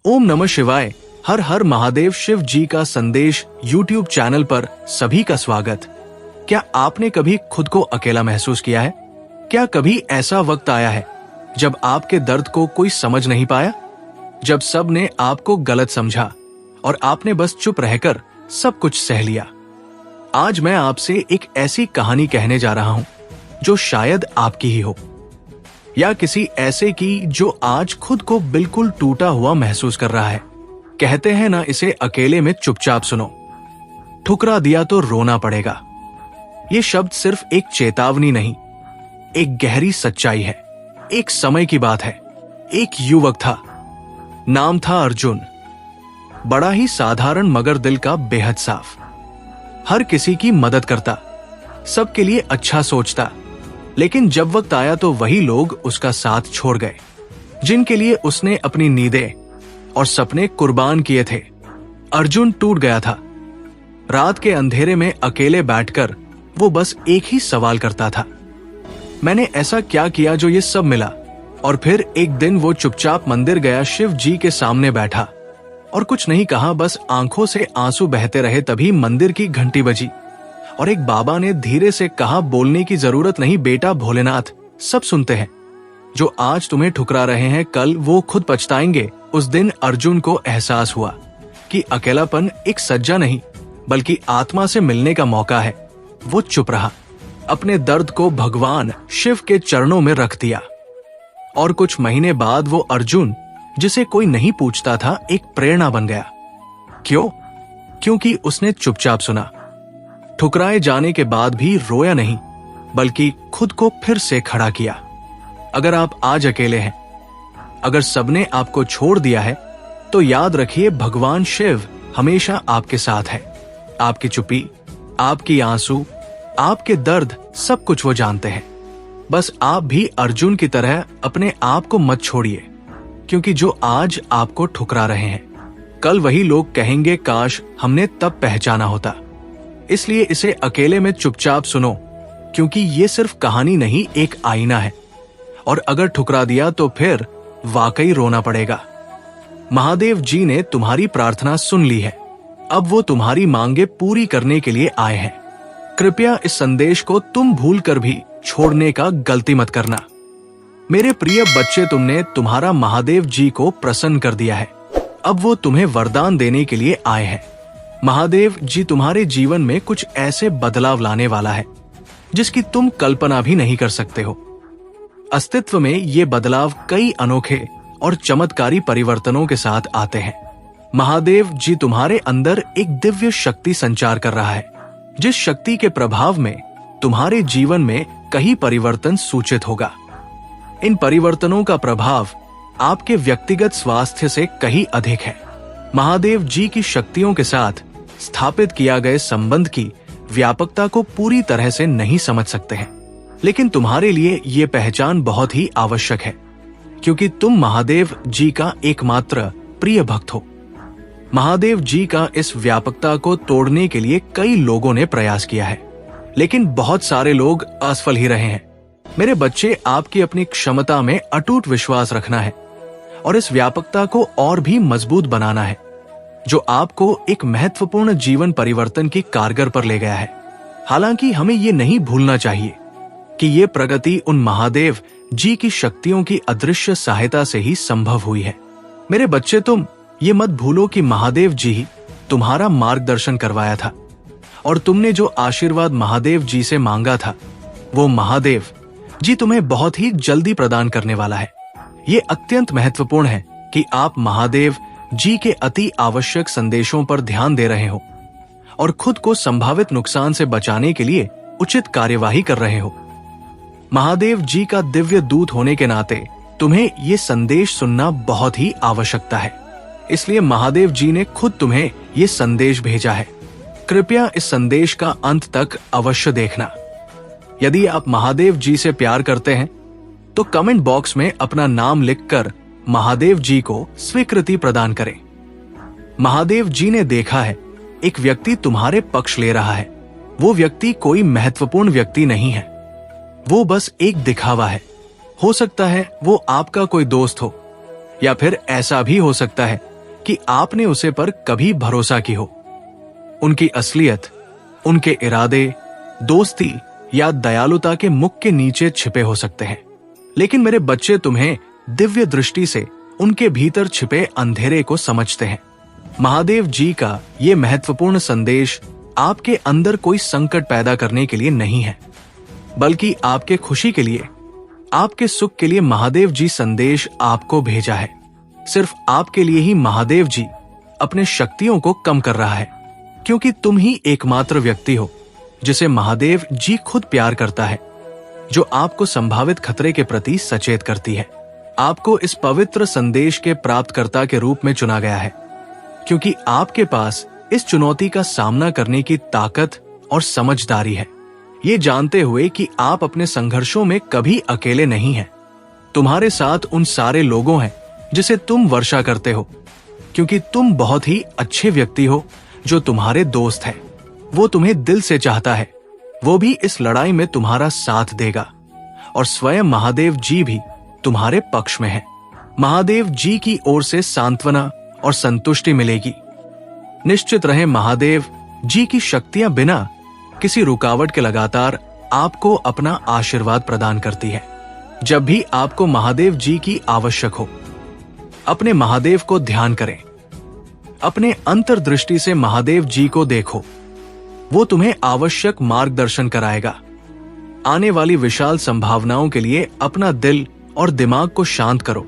ओम नमः शिवाय। हर हर महादेव। शिव जी का संदेश YouTube चैनल पर सभी का स्वागत। क्या आपने कभी खुद को अकेला महसूस किया है? क्या कभी ऐसा वक्त आया है जब आपके दर्द को कोई समझ नहीं पाया, जब सब ने आपको गलत समझा और आपने बस चुप रहकर सब कुछ सह लिया? आज मैं आपसे एक ऐसी कहानी कहने जा रहा हूं जो शायद आपकी ही हो, या किसी ऐसे की जो आज खुद को बिल्कुल टूटा हुआ महसूस कर रहा है। कहते हैं ना, इसे अकेले में चुपचाप सुनो, ठुकरा दिया तो रोना पड़ेगा। ये शब्द सिर्फ एक चेतावनी नहीं, एक गहरी सच्चाई है। एक समय की बात है। एक युवक था, नाम था अर्जुन। बड़ा ही साधारण मगर दिल का बेहद साफ। हर किसी की मदद करता, सबके लिए अच्छा सोचता। लेकिन जब वक्त आया तो वही लोग उसका साथ छोड़ गए जिनके लिए उसने अपनी नींदें और सपने कुर्बान किए थे। अर्जुन टूट गया था। रात के अंधेरे में अकेले बैठकर वो बस एक ही सवाल करता था, मैंने ऐसा क्या किया जो ये सब मिला? और फिर एक दिन वो चुपचाप मंदिर गया, शिव जी के सामने बैठा और कुछ नहीं कहा, बस आंखों से आंसू बहते रहे। तभी मंदिर की घंटी बजी और एक बाबा ने धीरे से कहा, बोलने की जरूरत नहीं बेटा, भोलेनाथ सब सुनते हैं। जो आज तुम्हें ठुकरा रहे हैं, कल वो खुद पछताएंगे। उस दिन अर्जुन को एहसास हुआ कि अकेलापन एक सज्जा नहीं बल्कि आत्मा से मिलने का मौका है। वो चुप रहा, अपने दर्द को भगवान शिव के चरणों में रख दिया। और कुछ महीने बाद वो अर्जुन, जिसे कोई नहीं पूछता था, एक प्रेरणा बन गया। क्यों? क्योंकि उसने चुपचाप सुना। ठुकराए जाने के बाद भी रोया नहीं, बल्कि खुद को फिर से खड़ा किया। अगर आप आज अकेले हैं, अगर सबने आपको छोड़ दिया है, तो याद रखिए भगवान शिव हमेशा आपके साथ है। आपकी चुप्पी, आपकी आंसू, आपके दर्द, सब कुछ वो जानते हैं। बस आप भी अर्जुन की तरह अपने आप को मत छोड़िए, क्योंकि जो आज आपको ठुकरा रहे हैं, कल वही लोग कहेंगे, काश हमने तब पहचाना होता। इसलिए इसे अकेले में चुपचाप सुनो, क्योंकि ये सिर्फ कहानी नहीं, एक आईना है। और अगर ठुकरा दिया तो फिर वाकई रोना पड़ेगा। महादेव जी ने तुम्हारी प्रार्थना सुन ली है। अब वो तुम्हारी मांगे पूरी करने के लिए आए हैं। कृपया इस संदेश को तुम भूल कर भी छोड़ने का गलती मत करना। मेरे प्रिय बच्चे, तुमने तुम्हारा महादेव जी को प्रसन्न कर दिया है। अब वो तुम्हें वरदान देने के लिए आए हैं। महादेव जी तुम्हारे जीवन में कुछ ऐसे बदलाव लाने वाला है जिसकी तुम कल्पना भी नहीं कर सकते हो। अस्तित्व में ये बदलाव कई अनोखे और चमत्कारी परिवर्तनों के साथ आते हैं। महादेव जी तुम्हारे अंदर एक दिव्य शक्ति संचार कर रहा है, जिस शक्ति के प्रभाव में तुम्हारे जीवन में कई परिवर्तन सूचित होगा। इन परिवर्तनों का प्रभाव आपके व्यक्तिगत स्वास्थ्य से कहीं अधिक है। महादेव जी की शक्तियों के साथ स्थापित किया गए संबंध की व्यापकता को पूरी तरह से नहीं समझ सकते हैं, लेकिन तुम्हारे लिए ये पहचान बहुत ही आवश्यक है, क्योंकि तुम महादेव जी का एकमात्र प्रिय भक्त हो। महादेव जी का इस व्यापकता को तोड़ने के लिए कई लोगों ने प्रयास किया है, लेकिन बहुत सारे लोग असफल ही रहे हैं। मेरे बच्चे, आपकी अपनी क्षमता में अटूट विश्वास रखना है और इस व्यापकता को और भी मजबूत बनाना है, जो आपको एक महत्वपूर्ण जीवन परिवर्तन की कारगर पर ले गया है। हालांकि हमें ये नहीं भूलना चाहिए कि ये प्रगति उन महादेव जी की शक्तियों की अदृश्य सहायता से ही संभव हुई है। मेरे बच्चे, तुम ये मत भूलो कि महादेव जी ही तुम्हारा मार्गदर्शन करवाया था, और तुमने जो आशीर्वाद महादेव जी से मांगा था, वो महादेव जी तुम्हें बहुत ही जल्दी प्रदान करने वाला है। ये अत्यंत महत्वपूर्ण है कि आप महादेव जी के अति आवश्यक संदेशों पर ध्यान दे रहे हो और खुद को संभावित नुकसान से बचाने के लिए उचित कार्यवाही कर रहे हो। महादेव जी का दिव्य दूत होने के नाते तुम्हें ये संदेश सुनना बहुत ही आवश्यकता है। इसलिए महादेव जी ने खुद तुम्हें ये संदेश भेजा है। कृपया इस संदेश का अंत तक अवश्य देखना। यदि आप महादेव जी से प्यार करते हैं तो कमेंट बॉक्स में अपना नाम लिखकर महादेव जी को स्वीकृति प्रदान करें। महादेव जी ने देखा है, एक व्यक्ति तुम्हारे पक्ष ले रहा है। वो व्यक्ति कोई महत्वपूर्ण व्यक्ति नहीं है, वो बस एक दिखावा है। हो सकता है वो आपका कोई दोस्त हो, या फिर ऐसा भी हो सकता है कि आपने उसे पर कभी भरोसा की हो। उनकी असलियत, उनके इरादे, दोस्ती या दयालुता के मुख के नीचे छिपे हो सकते हैं, लेकिन मेरे बच्चे तुम्हें दिव्य दृष्टि से उनके भीतर छिपे अंधेरे को समझते हैं। महादेव जी का ये महत्वपूर्ण संदेश आपके अंदर कोई संकट पैदा करने के लिए नहीं है, बल्कि आपके खुशी के लिए, आपके सुख के लिए महादेव जी संदेश आपको भेजा है। सिर्फ आपके लिए ही महादेव जी अपने शक्तियों को कम कर रहा है, क्योंकि तुम ही एकमात्र व्यक्ति हो जिसे महादेव जी खुद प्यार करता है, जो आपको संभावित खतरे के प्रति सचेत करती है। आपको इस पवित्र संदेश के प्राप्तकर्ता के रूप में चुना गया है, क्योंकि आपके पास इस चुनौती का सामना करने की ताकत और समझदारी है, ये जानते हुए कि आप अपने संघर्षों में कभी अकेले नहीं हैं। तुम्हारे साथ उन सारे लोगों हैं जिसे तुम वर्षा करते हो, क्योंकि तुम बहुत ही अच्छे व्यक्ति हो जो तुम्हारे दोस्त हैं। वो तुम्हें दिल से चाहता है, वो भी इस लड़ाई में तुम्हारा साथ देगा, और स्वयं महादेव जी भी तुम्हारे पक्ष में है। महादेव जी की ओर से सांत्वना और संतुष्टि मिलेगी। निश्चित रहे, महादेव जी की शक्तियां बिना किसी रुकावट के लगातार आपको अपना आशीर्वाद प्रदान करती है। जब भी आपको महादेव जी की आवश्यक हो, अपने महादेव को ध्यान करें। अपने अंतर्दृष्टि से महादेव जी को देखो, वो तुम्हें आवश्यक मार्गदर्शन कराएगा। आने वाली विशाल संभावनाओं के लिए अपना दिल और दिमाग को शांत करो,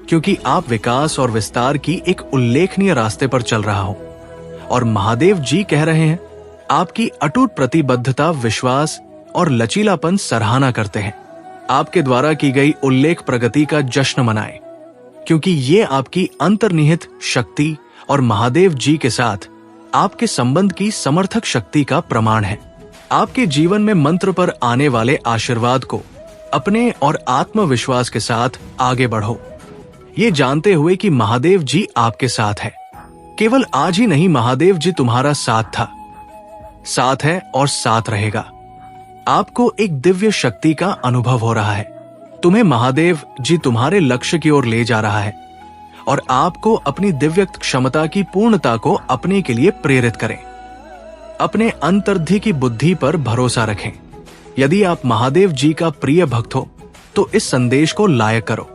क्योंकि आप विकास और विस्तार की एक उल्लेखनीय रास्ते पर चल रहा हो, और महादेव जी कह रहे हैं आपकी अटूट प्रतिबद्धता, विश्वास और लचीलापन सराहना करते हैं। आपके द्वारा की गई उल्लेख प्रगति का जश्न मनाएं, क्योंकि ये आपकी अंतर्निहित शक्ति और महादेव जी के साथ आपके संबंध की समर्थक शक्ति का प्रमाण है। आपके जीवन में मंत्र पर आने वाले आशीर्वाद को अपने और आत्मविश्वास के साथ आगे बढ़ो, ये जानते हुए कि महादेव जी आपके साथ है। केवल आज ही नहीं, महादेव जी तुम्हारा साथ था, साथ है और साथ रहेगा। आपको एक दिव्य शक्ति का अनुभव हो रहा है। तुम्हें महादेव जी तुम्हारे लक्ष्य की ओर ले जा रहा है, और आपको अपनी दिव्य क्षमता की पूर्णता को अपने के लिए प्रेरित करें। अपने अंतर्धि की बुद्धि पर भरोसा रखें। यदि आप महादेव जी का प्रिय भक्त हो तो इस संदेश को लायक करो।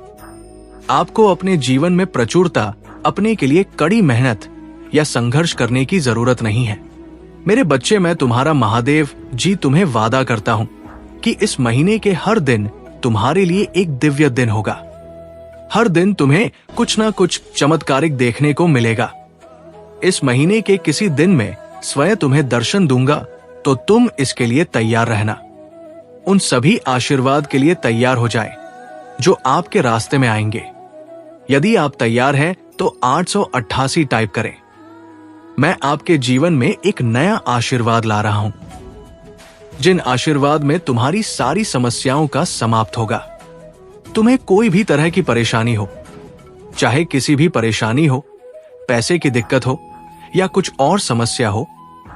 आपको अपने जीवन में प्रचुरता अपने के लिए कड़ी मेहनत या संघर्ष करने की जरूरत नहीं है। मेरे बच्चे, मैं तुम्हारा महादेव जी तुम्हें वादा करता हूं कि इस महीने के हर दिन तुम्हारे लिए एक दिव्य दिन होगा। हर दिन तुम्हें कुछ ना कुछ चमत्कारिक देखने को मिलेगा। इस महीने के किसी दिन में स्वयं तुम्हें दर्शन दूंगा, तो तुम इसके लिए तैयार रहना। उन सभी आशीर्वाद के लिए तैयार हो जाएं जो आपके रास्ते में आएंगे। यदि आप तैयार हैं तो 888 टाइप करें। मैं आपके जीवन में एक नया आशीर्वाद ला रहा हूं, जिन आशीर्वाद में तुम्हारी सारी समस्याओं का समाप्त होगा। तुम्हें कोई भी तरह की परेशानी हो, चाहे किसी भी परेशानी हो, पैसे की दिक्कत हो या कुछ और समस्या हो,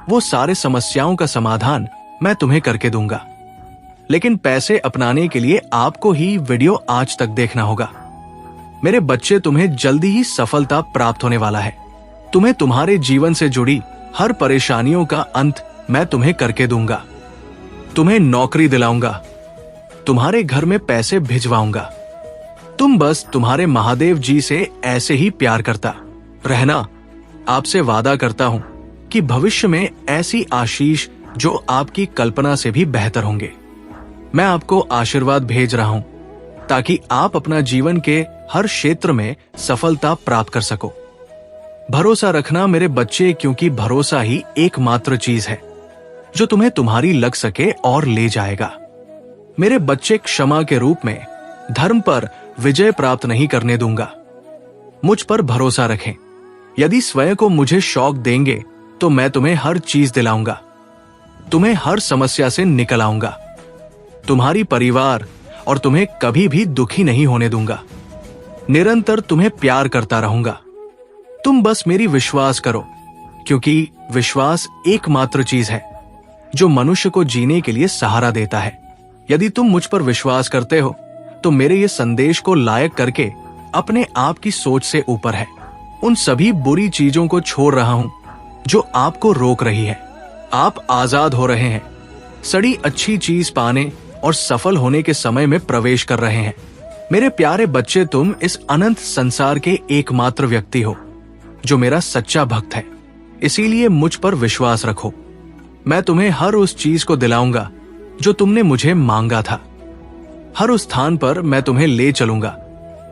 वो सारे समस्याओं का समाधान मैं तुम्हें करके दूंगा। लेकिन पैसे अपनाने के लिए आपको ही वीडियो आज तक देखना होगा। मेरे बच्चे, तुम्हें जल्दी ही सफलता प्राप्त होने वाला है। तुम्हें तुम्हारे जीवन से जुड़ी हर परेशानियों का अंत मैं तुम्हें करके दूंगा। तुम्हें नौकरी दिलाऊंगा, तुम्हारे घर में पैसे भिजवाऊंगा। तुम बस तुम्हारे महादेव जी से ऐसे ही प्यार करता रहना। आपसे वादा करता हूं कि भविष्य में ऐसी आशीष जो आपकी कल्पना से भी बेहतर होंगे। मैं आपको आशीर्वाद भेज रहा हूं ताकि आप अपना जीवन के हर क्षेत्र में सफलता प्राप्त कर सको। भरोसा रखना मेरे बच्चे, क्योंकि भरोसा ही एकमात्र चीज है जो तुम्हें तुम्हारी लग सके और ले जाएगा। मेरे बच्चे, क्षमा के रूप में धर्म पर विजय प्राप्त नहीं करने दूंगा। मुझ पर भरोसा रखें। यदि स्वयं को मुझे शौक देंगे तो मैं तुम्हें हर चीज दिलाऊंगा। तुम्हें हर समस्या से निकल आऊंगा। तुम्हारी परिवार और तुम्हें कभी भी दुखी नहीं होने दूंगा। निरंतर तुम्हें प्यार करता रहूंगा। तुम बस मेरी विश्वास करो, क्योंकि विश्वास एकमात्र चीज है जो मनुष्य को जीने के लिए सहारा देता है। यदि तुम मुझ पर विश्वास करते हो तो मेरे ये संदेश को लायक करके अपने आप की सोच से ऊपर है उन सभी बुरी चीजों को छोड़ रहा हूं जो आपको रोक रही है। आप आजाद हो रहे हैं, सड़ी अच्छी चीज पाने और सफल होने के समय में प्रवेश कर रहे हैं। मेरे प्यारे बच्चे, तुम इस अनंत संसार के एकमात्र व्यक्ति हो जो मेरा सच्चा भक्त है। इसीलिए मुझ पर विश्वास रखो। मैं तुम्हें हर उस चीज को दिलाऊंगा जो तुमने मुझे मांगा था। हर उस स्थान पर मैं तुम्हें ले चलूंगा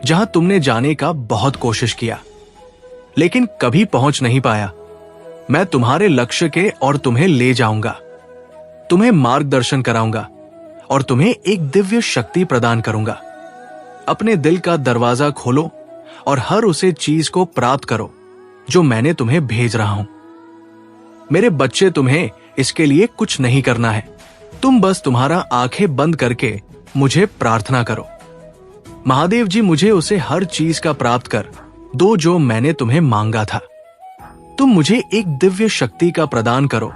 जहां तुमने जाने का बहुत कोशिश किया लेकिन कभी पहुंच नहीं पाया। मैं तुम्हारे लक्ष्य के और तुम्हें ले जाऊंगा, तुम्हें मार्गदर्शन कराऊंगा और तुम्हें एक दिव्य शक्ति प्रदान करूंगा। अपने दिल का दरवाजा खोलो और हर उसे चीज को प्राप्त करो जो मैंने तुम्हें भेज रहा हूं। मेरे बच्चे, तुम्हें इसके लिए कुछ नहीं करना है। तुम बस तुम्हारा आंखें बंद करके मुझे प्रार्थना करो। महादेव जी, मुझे उसे हर चीज का प्राप्त कर दो जो मैंने तुम्हें मांगा था। तुम मुझे एक दिव्य शक्ति का प्रदान करो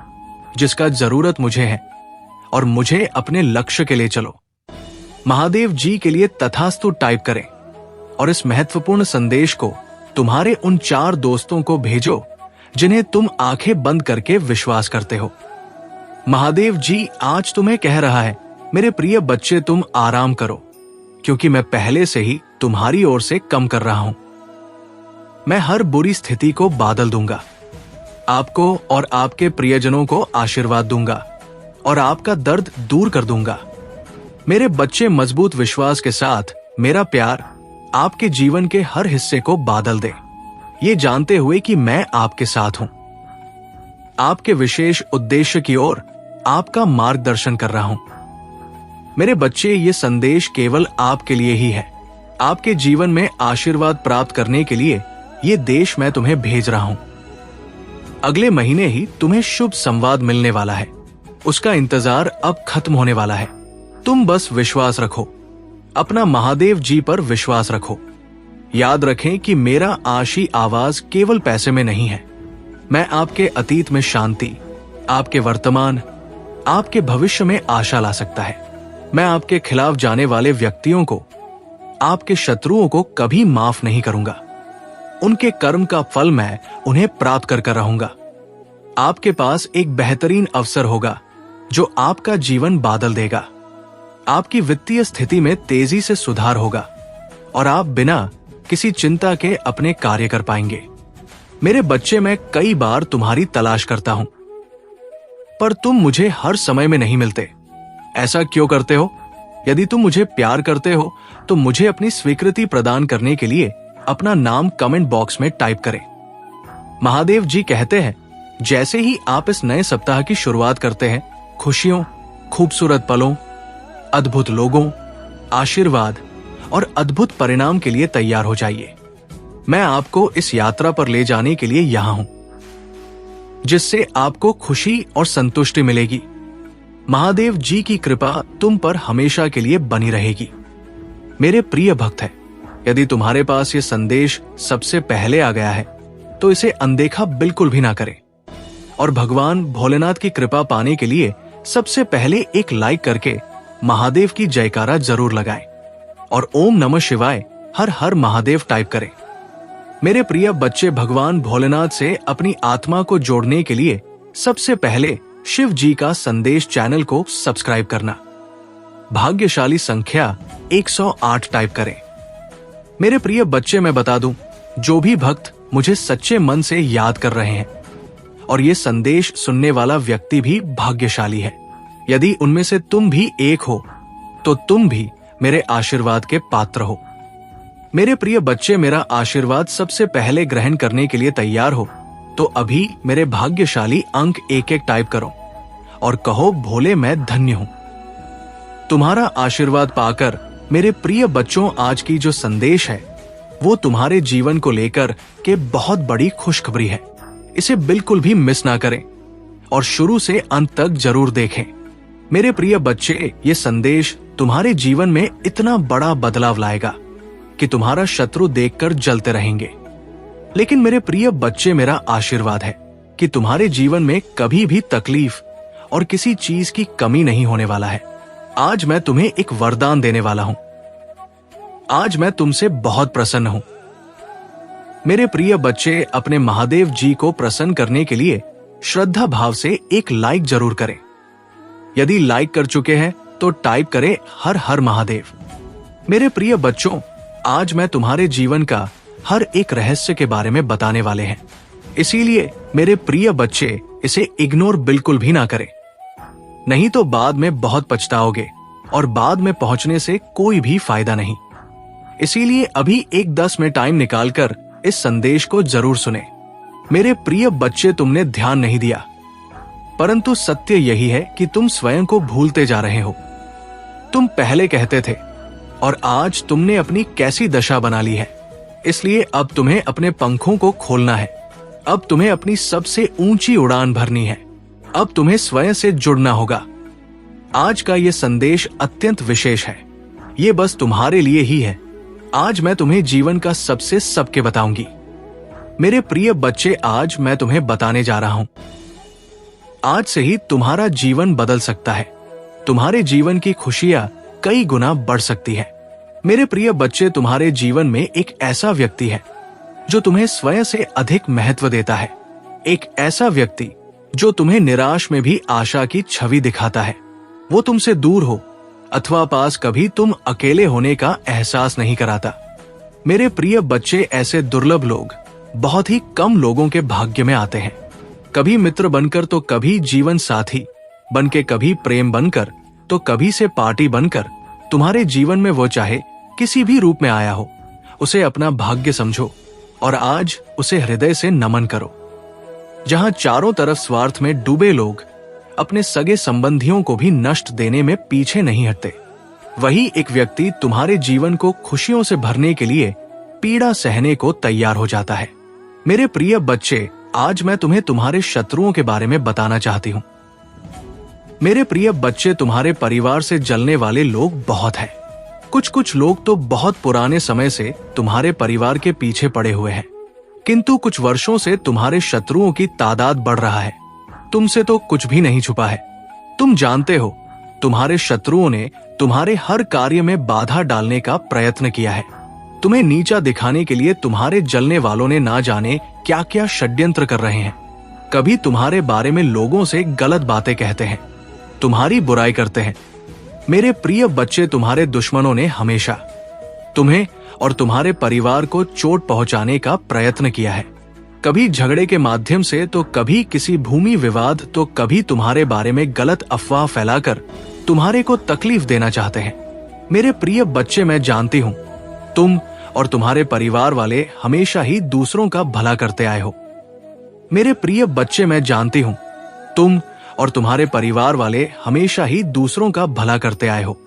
जिसका जरूरत मुझे है और मुझे अपने लक्ष्य के लिए चलो। महादेव जी के लिए तथास्तु टाइप करें और इस महत्वपूर्ण संदेश को तुम्हारे उन 4 दोस्तों को भेजो जिन्हें तुम आंखें बंद करके विश्वास करते हो। महादेव जी आज तुम्हें कह रहा है, मेरे प्रिय बच्चे, तुम आराम करो क्योंकि मैं पहले से ही तुम्हारी ओर से कम कर रहा हूं। मैं हर बुरी स्थिति को बादल दूंगा, आपको और आपके प्रियजनों को आशीर्वाद दूंगा और आपका दर्द दूर कर दूंगा। मेरे बच्चे, मजबूत विश्वास के साथ मेरा प्यार आपके जीवन के हर हिस्से को बादल दे, ये जानते हुए कि मैं आपके साथ हूं। आपके विशेष उद्देश्य की ओर आपका मार्गदर्शन कर रहा हूं। मेरे बच्चे, ये संदेश केवल आपके लिए ही है। आपके जीवन में आशीर्वाद प्राप्त करने के लिए ये देश मैं तुम्हें भेज रहा हूं। अगले महीने ही तुम्हें शुभ संवाद मिलने वाला है। उसका इंतजार अब खत्म होने वाला है। तुम बस विश्वास रखो, अपना महादेव जी पर विश्वास रखो। याद रखें कि मेरा आशी आवाज केवल पैसे में नहीं है। मैं आपके अतीत में शांति, आपके वर्तमान, आपके भविष्य में आशा ला सकता है। मैं आपके खिलाफ जाने वाले व्यक्तियों को, आपके शत्रुओं को कभी माफ नहीं करूंगा। उनके कर्म का फल मैं उन्हें प्राप्त कर रहूंगा। आपके पास एक बेहतरीन अवसर होगा जो आपका जीवन बादल देगा। आपकी वित्तीय स्थिति में तेजी से सुधार होगा और आप बिना किसी चिंता के अपने कार्य कर पाएंगे। मेरे बच्चे, मैं कई बार तुम्हारी तलाश करता हूं पर तुम मुझे हर समय में नहीं मिलते। ऐसा क्यों करते हो? यदि तुम मुझे प्यार करते हो तो मुझे अपनी स्वीकृति प्रदान करने के लिए अपना नाम कमेंट बॉक्स में टाइप करें। महादेव जी कहते हैं, जैसे ही आप इस नए सप्ताह की शुरुआत करते हैं, खुशियों, खूबसूरत पलों, अद्भुत लोगों, आशीर्वाद और अद्भुत परिणाम के लिए तैयार हो जाइए। मैं आपको इस यात्रा पर ले जाने के लिए यहां हूं जिससे आपको खुशी और संतुष्टि मिलेगी। महादेव जी की कृपा तुम पर हमेशा के लिए बनी रहेगी। मेरे प्रिय भक्त है, यदि तुम्हारे पास ये संदेश सबसे पहले आ गया है तो इसे अनदेखा बिल्कुल भी ना करें और भगवान भोलेनाथ की कृपा पाने के लिए सबसे पहले एक लाइक करके महादेव की जयकारा जरूर लगाएं और ओम नमः शिवाय हर हर महादेव टाइप करें। मेरे प्रिय बच्चे, भगवान भोलेनाथ से अपनी आत्मा को जोड़ने के लिए सबसे पहले शिव जी का संदेश चैनल को सब्सक्राइब करना। भाग्यशाली संख्या 108 टाइप करें। मेरे प्रिय बच्चे, मैं बता दूं, जो भी भक्त मुझे सच्चे मन से याद कर रहे हैं और ये संदेश सुनने वाला व्यक्ति भी भाग्यशाली है। यदि उनमें से तुम भी एक हो तो तुम भी मेरे आशीर्वाद के पात्र हो। मेरे प्रिय बच्चे, मेरा आशीर्वाद सबसे पहले ग्रहण करने के लिए तैयार हो तो अभी मेरे भाग्यशाली अंक 1-1 टाइप करो और कहो, भोले मैं धन्य हूं। तुम्हारा आशीर्वाद पाकर मेरे प्रिय बच्चों, आज की जो संदेश है वो तुम्हारे जीवन को लेकर के बहुत बड़ी खुशखबरी है। इसे बिल्कुल भी मिस ना करें और शुरू से अंत तक जरूर देखें। मेरे प्रिय बच्चे, ये संदेश तुम्हारे जीवन में इतना बड़ा बदलाव लाएगा कि तुम्हारा शत्रु देखकर जलते रहेंगे। लेकिन मेरे प्रिय बच्चे, मेरा आशीर्वाद है कि तुम्हारे जीवन में कभी भी तकलीफ और किसी चीज की कमी नहीं होने वाला है। आज मैं तुम्हें एक वरदान देने वाला हूं। आज मैं तुमसे बहुत प्रसन्न हूं। मेरे प्रिय बच्चे, अपने महादेव जी को प्रसन्न करने के लिए श्रद्धा भाव से एक लाइक जरूर करें। यदि लाइक कर चुके हैं तो टाइप करें हर हर महादेव। मेरे प्रिय बच्चों, आज मैं तुम्हारे जीवन का हर एक रहस्य के बारे में बताने वाले हैं, इसीलिए मेरे प्रिय बच्चे इसे इग्नोर बिल्कुल भी ना करें, नहीं तो बाद में बहुत पछताओगे और बाद में पहुंचने से कोई भी फायदा नहीं। इसीलिए अभी एक 10 मिनट टाइम निकालकर इस संदेश को जरूर सुने। मेरे प्रिय बच्चे, तुमने ध्यान नहीं दिया, परंतु सत्य यही है कि तुम स्वयं को भूलते जा रहे हो। तुम पहले कहते थे और आज तुमने अपनी कैसी दशा बना ली है। इसलिए अब तुम्हें अपने पंखों को खोलना है। अब तुम्हें अपनी सबसे ऊंची उड़ान भरनी है। अब तुम्हें स्वयं से जुड़ना होगा। आज का ये संदेश अत्यंत विशेष है। ये बस तुम्हारे लिए ही है। आज मैं तुम्हें जीवन का सबसे सबके बताऊंगी। मेरे प्रिय बच्चे, आज मैं तुम्हें बताने जा रहा हूं। आज से ही तुम्हारा जीवन बदल सकता है। तुम्हारे जीवन की खुशियां कई गुना बढ़ सकती है। मेरे प्रिय बच्चे, तुम्हारे जीवन में एक ऐसा व्यक्ति है जो तुम्हें स्वयं से अधिक महत्व देता है। एक ऐसा व्यक्ति जो तुम्हें निराश में भी आशा की छवि दिखाता है। वो तुमसे दूर हो अथवा पास, कभी तुम अकेले होने का एहसास नहीं कराता। मेरे प्रिय बच्चे, ऐसे दुर्लभ लोग बहुत ही कम लोगों के भाग्य में आते हैं। कभी मित्र बनकर तो कभी जीवन साथी बनके, कभी प्रेम बनकर तो कभी से पार्टी बनकर। तुम्हारे जीवन में वो चाहे किसी भी रूप में आया हो, उसे अपना भाग्य समझो और आज उसे हृदय से नमन करो। जहां चारों तरफ स्वार्थ में डूबे लोग अपने सगे संबंधियों को भी नष्ट देने में पीछे नहीं हटते, वही एक व्यक्ति तुम्हारे जीवन को खुशियों से भरने के लिए पीड़ा सहने को तैयार हो जाता है। मेरे प्रिय बच्चे, आज मैं तुम्हें तुम्हारे शत्रुओं के बारे में बताना चाहती हूँ। मेरे प्रिय बच्चे, तुम्हारे परिवार से जलने वाले लोग बहुत हैं। कुछ लोग तो बहुत पुराने समय से तुम्हारे परिवार के पीछे पड़े हुए हैं, किंतु कुछ वर्षों से तुम्हारे शत्रुओं की तादाद बढ़ रहा है। तुमसे तो कुछ भी नहीं छुपा है। तुम जानते हो, तुम्हारे शत्रुओं ने तुम्हारे हर कार्य में बाधा डालने का प्रयत्न किया है। तुम्हें नीचा दिखाने के लिए तुम्हारे जलने वालों ने ना जाने क्या क्या षड्यंत्र कर रहे हैं। कभी तुम्हारे बारे में लोगों से गलत बातें कहते हैं, तुम्हारी बुराई करते हैं। मेरे प्रिय बच्चे, तुम्हारे दुश्मनों ने हमेशा तुम्हें और तुम्हारे परिवार को चोट पहुंचाने का प्रयत्न किया है। कभी झगड़े के माध्यम से, तो कभी किसी भूमि विवाद, तो कभी तुम्हारे बारे में गलत अफवाह फैलाकर तुम्हारे को तकलीफ देना चाहते हैं। मेरे प्रिय बच्चे, मैं जानती हूं तुम और तुम्हारे परिवार वाले हमेशा ही दूसरों का भला करते आए हो। मेरे प्रिय बच्चे, मैं जानती हूं तुम और तुम्हारे परिवार वाले हमेशा ही दूसरों का भला करते आए हो।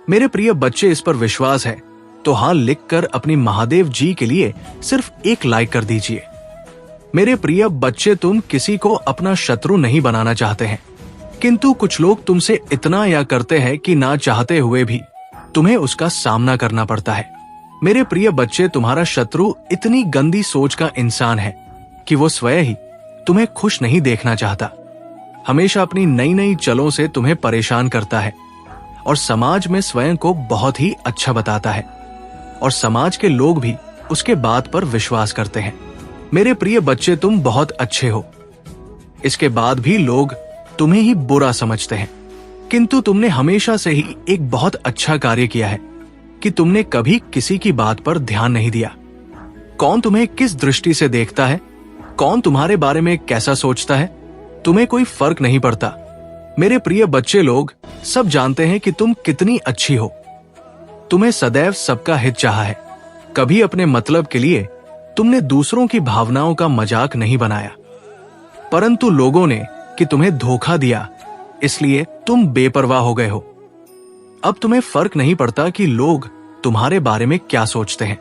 मेरे प्रिय बच्चे, इस पर विश्वास है तो हाँ लिखकर अपनी महादेव जी के लिए सिर्फ एक लाइक कर दीजिए। मेरे प्रिय बच्चे, तुम किसी को अपना शत्रु नहीं बनाना चाहते हैं, किंतु कुछ लोग तुमसे इतना या करते हैं कि ना चाहते हुए भी तुम्हें उसका सामना करना पड़ता है। मेरे प्रिय बच्चे, तुम्हारा शत्रु इतनी गंदी सोच का इंसान है कि वो स्वयं ही तुम्हें खुश नहीं देखना चाहता। हमेशा अपनी नई नई चलों से तुम्हें परेशान करता है और समाज में स्वयं को बहुत ही अच्छा बताता है और समाज के लोग भी उसके बात पर विश्वास करते हैं। मेरे प्रिय बच्चे, तुम बहुत अच्छे हो, इसके बाद भी लोग तुम्हें ही बुरा समझते हैं, किंतु तुमने हमेशा से ही एक बहुत अच्छा कार्य किया है कि तुमने कभी किसी की बात पर ध्यान नहीं दिया। कौन तुम्हें किस दृष्टि से देखता है, कौन तुम्हारे बारे में कैसा सोचता है, तुम्हें कोई फर्क नहीं पड़ता। मेरे प्रिय बच्चे, लोग सब जानते हैं कि तुम कितनी अच्छी हो। तुम्हें सदैव सबका हित चाहा है। कभी अपने मतलब के लिए तुमने दूसरों की भावनाओं का मजाक नहीं बनाया, परंतु लोगों ने कि तुम्हें धोखा दिया, इसलिए तुम बेपरवाह हो गए हो। अब तुम्हें फर्क नहीं पड़ता कि लोग तुम्हारे बारे में क्या सोचते हैं,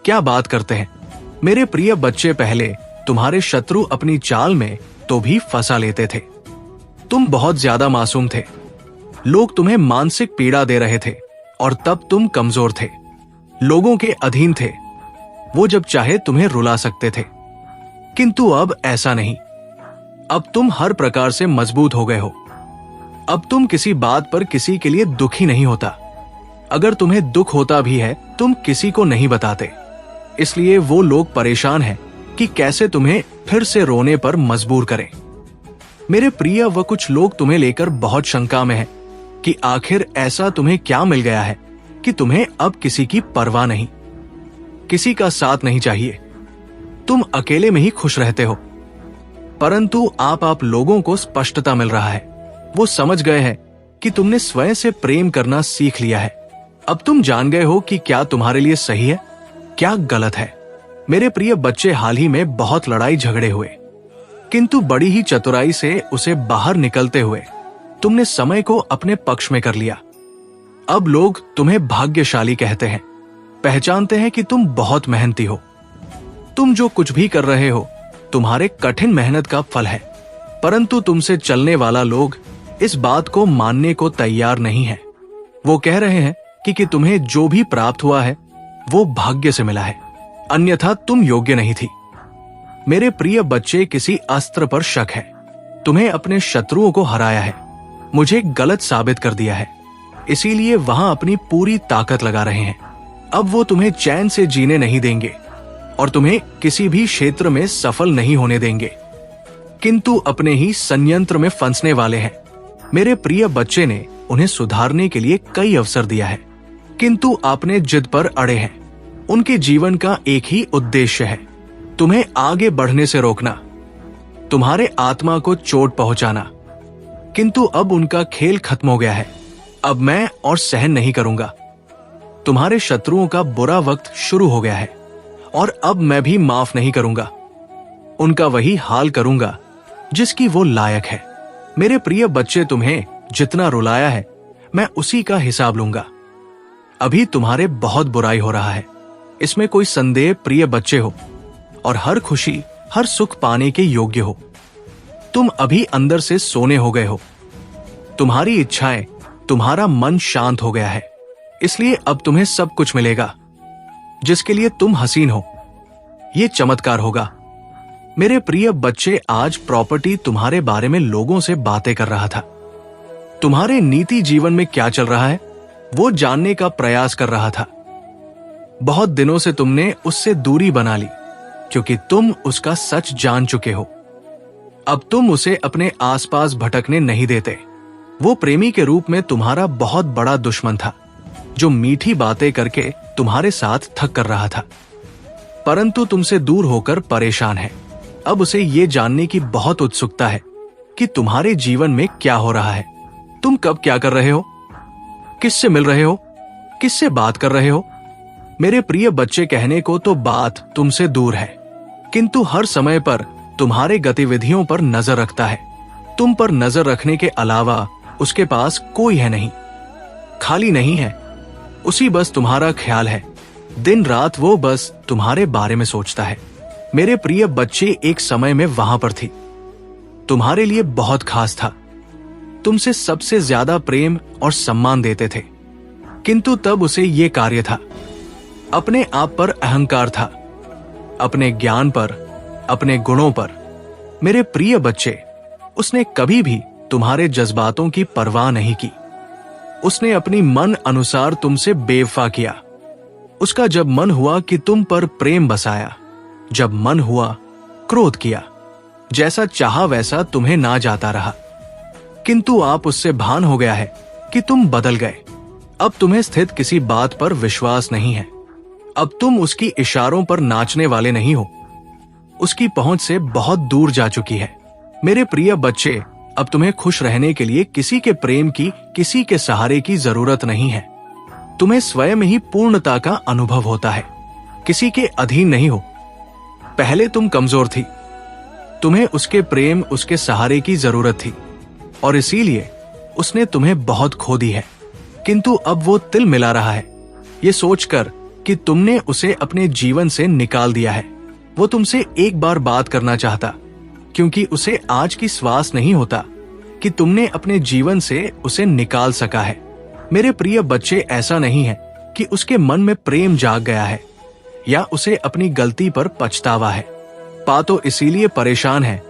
क्या बात करते हैं। मेरे प्रिय बच्चे, पहले तुम्हारे शत्रु अपनी चाल में तो भी फंसा लेते थे। तुम बहुत ज्यादा मासूम थे, लोग तुम्हें मानसिक पीड़ा दे रहे थे और तब तुम कमजोर थे, लोगों के अधीन थे। वो जब चाहे तुम्हें रुला सकते थे, किंतु अब ऐसा नहीं। अब तुम हर प्रकार से मजबूत हो गए हो। अब तुम किसी बात पर किसी के लिए दुखी नहीं होता। अगर तुम्हें दुख होता भी है, तुम किसी को नहीं बताते। इसलिए वो लोग परेशान हैं कि कैसे तुम्हें फिर से रोने पर मजबूर करें। मेरे प्रिय, वह कुछ लोग तुम्हें लेकर बहुत शंका में हैं कि आखिर ऐसा तुम्हें क्या मिल गया है कि तुम्हें अब किसी की परवाह नहीं, किसी का साथ नहीं चाहिए, तुम अकेले में ही खुश रहते हो। परंतु आप लोगों को स्पष्टता मिल रहा है। वो समझ गए हैं कि तुमने स्वयं से प्रेम करना सीख लिया है। अब तुम जान गए हो कि क्या तुम्हारे लिए सही है, क्या गलत है। मेरे प्रिय बच्चे, हाल ही में बहुत लड़ाई झगड़े हुए, किंतु बड़ी ही चतुराई से उसे बाहर निकलते हुए तुमने समय को अपने पक्ष में कर लिया। अब लोग तुम्हें भाग्यशाली कहते हैं, पहचानते हैं कि तुम बहुत मेहनती हो। तुम जो कुछ भी कर रहे हो तुम्हारे कठिन मेहनत का फल है। परंतु तुमसे चलने वाला लोग इस बात को मानने को तैयार नहीं है। वो कह रहे हैं कि तुम्हें जो भी प्राप्त हुआ है वो भाग्य से मिला है, अन्यथा तुम योग्य नहीं थी। मेरे प्रिय बच्चे, किसी अस्त्र पर शक है। तुम्हें अपने शत्रुओं को हराया है, मुझे गलत साबित कर दिया है, इसीलिए वहां अपनी पूरी ताकत लगा रहे हैं। अब वो तुम्हें चैन से जीने नहीं देंगे और तुम्हें किसी भी क्षेत्र में सफल नहीं होने देंगे, किंतु अपने ही संयंत्र में फंसने वाले हैं। मेरे प्रिय बच्चे ने उन्हें सुधारने के लिए कई अवसर दिया है, किंतु आपने जिद पर अड़े हैं। उनके जीवन का एक ही उद्देश्य है, तुम्हें आगे बढ़ने से रोकना, तुम्हारे आत्मा को चोट पहुंचाना। किंतु अब उनका खेल खत्म हो गया है। अब मैं और सहन नहीं करूंगा। तुम्हारे शत्रुओं का बुरा वक्त शुरू हो गया है और अब मैं भी माफ नहीं करूंगा। उनका वही हाल करूंगा जिसकी वो लायक है। मेरे प्रिय बच्चे, तुम्हें जितना रुलाया है मैं उसी का हिसाब लूंगा। अभी तुम्हारे बहुत बुराई हो रहा है, इसमें कोई संदेह प्रिय बच्चे हो, और हर खुशी हर सुख पाने के योग्य हो। तुम अभी अंदर से सोने हो गए हो। तुम्हारी इच्छाएं, तुम्हारा मन शांत हो गया है, इसलिए अब तुम्हें सब कुछ मिलेगा जिसके लिए तुम हसीन हो। ये चमत्कार होगा। मेरे प्रिय बच्चे, आज प्रॉपर्टी तुम्हारे बारे में लोगों से बातें कर रहा था। तुम्हारे नीति जीवन में क्या चल रहा है वो जानने का प्रयास कर रहा था। बहुत दिनों से तुमने उससे दूरी बना ली क्योंकि तुम उसका सच जान चुके हो। अब तुम उसे अपने आसपास भटकने नहीं देते। वो प्रेमी के रूप में तुम्हारा बहुत बड़ा दुश्मन था, जो मीठी बातें करके तुम्हारे साथ थक कर रहा था, परंतु तुमसे दूर होकर परेशान है। अब उसे ये जानने की बहुत उत्सुकता है कि तुम्हारे जीवन में क्या हो रहा है। तुम कब क्या कर रहे हो, किससे मिल रहे हो, किससे बात कर रहे हो। मेरे प्रिय बच्चे, कहने को तो बात तुमसे दूर है, किंतु हर समय पर तुम्हारे गतिविधियों पर नजर रखता है। तुम पर नजर रखने के अलावा उसके पास कोई है नहीं, खाली नहीं है। उसी बस तुम्हारा ख्याल है। दिन रात वो बस तुम्हारे बारे में सोचता है। मेरे प्रिय बच्चे, एक समय में वहां पर थी, तुम्हारे लिए बहुत खास था, तुमसे सबसे ज्यादा प्रेम और सम्मान देते थे, किंतु तब उसे ये कार्य था। अपने आप पर अहंकार था, अपने ज्ञान पर, अपने गुणों पर। मेरे प्रिय बच्चे, उसने कभी भी तुम्हारे जज्बातों की परवाह नहीं की। उसने अपनी मन अनुसार तुमसे बेवफा किया। उसका जब मन हुआ कि तुम पर प्रेम बसाया, जब मन हुआ क्रोध किया, जैसा चाहा वैसा तुम्हें ना जाता रहा। किंतु आप उससे भान हो गया है कि तुम बदल गए। अब तुम्हें स्थित किसी बात पर विश्वास नहीं है। अब तुम उसकी इशारों पर नाचने वाले नहीं हो। उसकी पहुंच से बहुत दूर जा चुकी है। मेरे प्रिय बच्चे, अब तुम्हें खुश रहने के लिए किसी के प्रेम की, किसी के सहारे की जरूरत नहीं है। तुम्हें स्वयं ही पूर्णता का अनुभव होता है, किसी के अधीन नहीं हो। पहले तुम कमजोर थी, तुम्हें उसके प्रेम, उसके सहारे की जरूरत थी, और इसीलिए उसने तुम्हें बहुत खो दी है। किंतु अब वो तिल मिला रहा है, ये सोचकर कि तुमने उसे अपने जीवन से निकाल दिया है। वो तुमसे एक बार बात करना चाहता, क्योंकि उसे आज की श्वास नहीं होता कि तुमने अपने जीवन से उसे निकाल सका है। मेरे प्रिय बच्चे, ऐसा नहीं है कि उसके मन में प्रेम जाग गया है या उसे अपनी गलती पर पछतावा है। पा तो इसीलिए परेशान है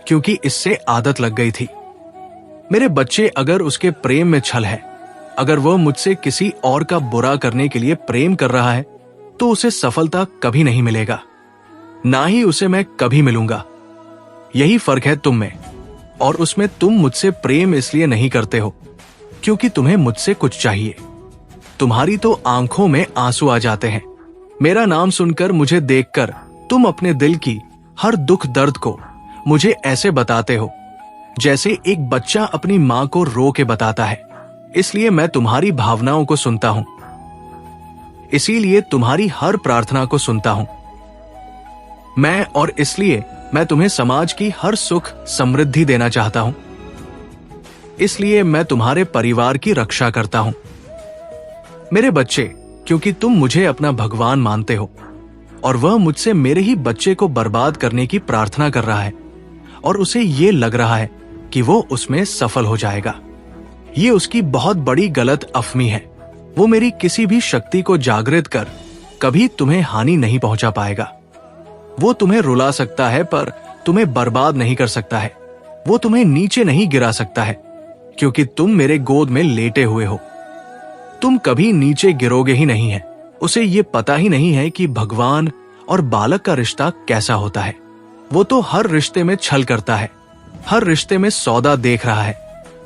क्योंकि इससे आदत लग गई थी। मेरे बच्चे, अगर उसके प्रेम में छल है, अगर वह मुझसे किसी और का बुरा करने के लिए प्रेम कर रहा है, तो उसे सफलता कभी नहीं मिलेगा, ना ही उसे मैं कभी मिलूंगा। यही फर्क है तुम में और उसमें। तुम मुझसे प्रेम इसलिए नहीं करते हो क्योंकि तुम्हें मुझसे कुछ चाहिए। तुम्हारी तो आंखों में आंसू आ जाते हैं। मेरा नाम सुनकर, मुझे देखकर तुम अपने दिल की हर दुख दर्द को मुझे ऐसे बताते हो जैसे एक बच्चा अपनी मां को रो के बताता है। इसलिए मैं तुम्हारी भावनाओं को सुनता हूं, इसीलिए तुम्हारी हर प्रार्थना को सुनता हूं और इसलिए मैं तुम्हें समाज की हर सुख समृद्धि देना चाहता हूं। इसलिए मैं तुम्हारे परिवार की रक्षा करता हूं। मेरे बच्चे, क्योंकि तुम मुझे अपना भगवान मानते हो और वह मुझसे मेरे ही बच्चे को बर्बाद करने की प्रार्थना कर रहा है और उसे ये लग रहा है कि वो उसमें सफल हो जाएगा। ये उसकी बहुत बड़ी गलत अफमी है। वो मेरी किसी भी शक्ति को जागृत कर कभी तुम्हें हानि नहीं पहुंचा पाएगा। वो तुम्हें रुला सकता है पर तुम्हें बर्बाद नहीं कर सकता है। वो तुम्हें नीचे नहीं गिरा सकता है क्योंकि तुम मेरे गोद में लेटे हुए हो। तुम कभी नीचे गिरोगे ही नहीं है। उसे ये पता ही नहीं है कि भगवान और बालक का रिश्ता कैसा होता है। वो तो हर रिश्ते में छल करता है, हर रिश्ते में सौदा देख रहा है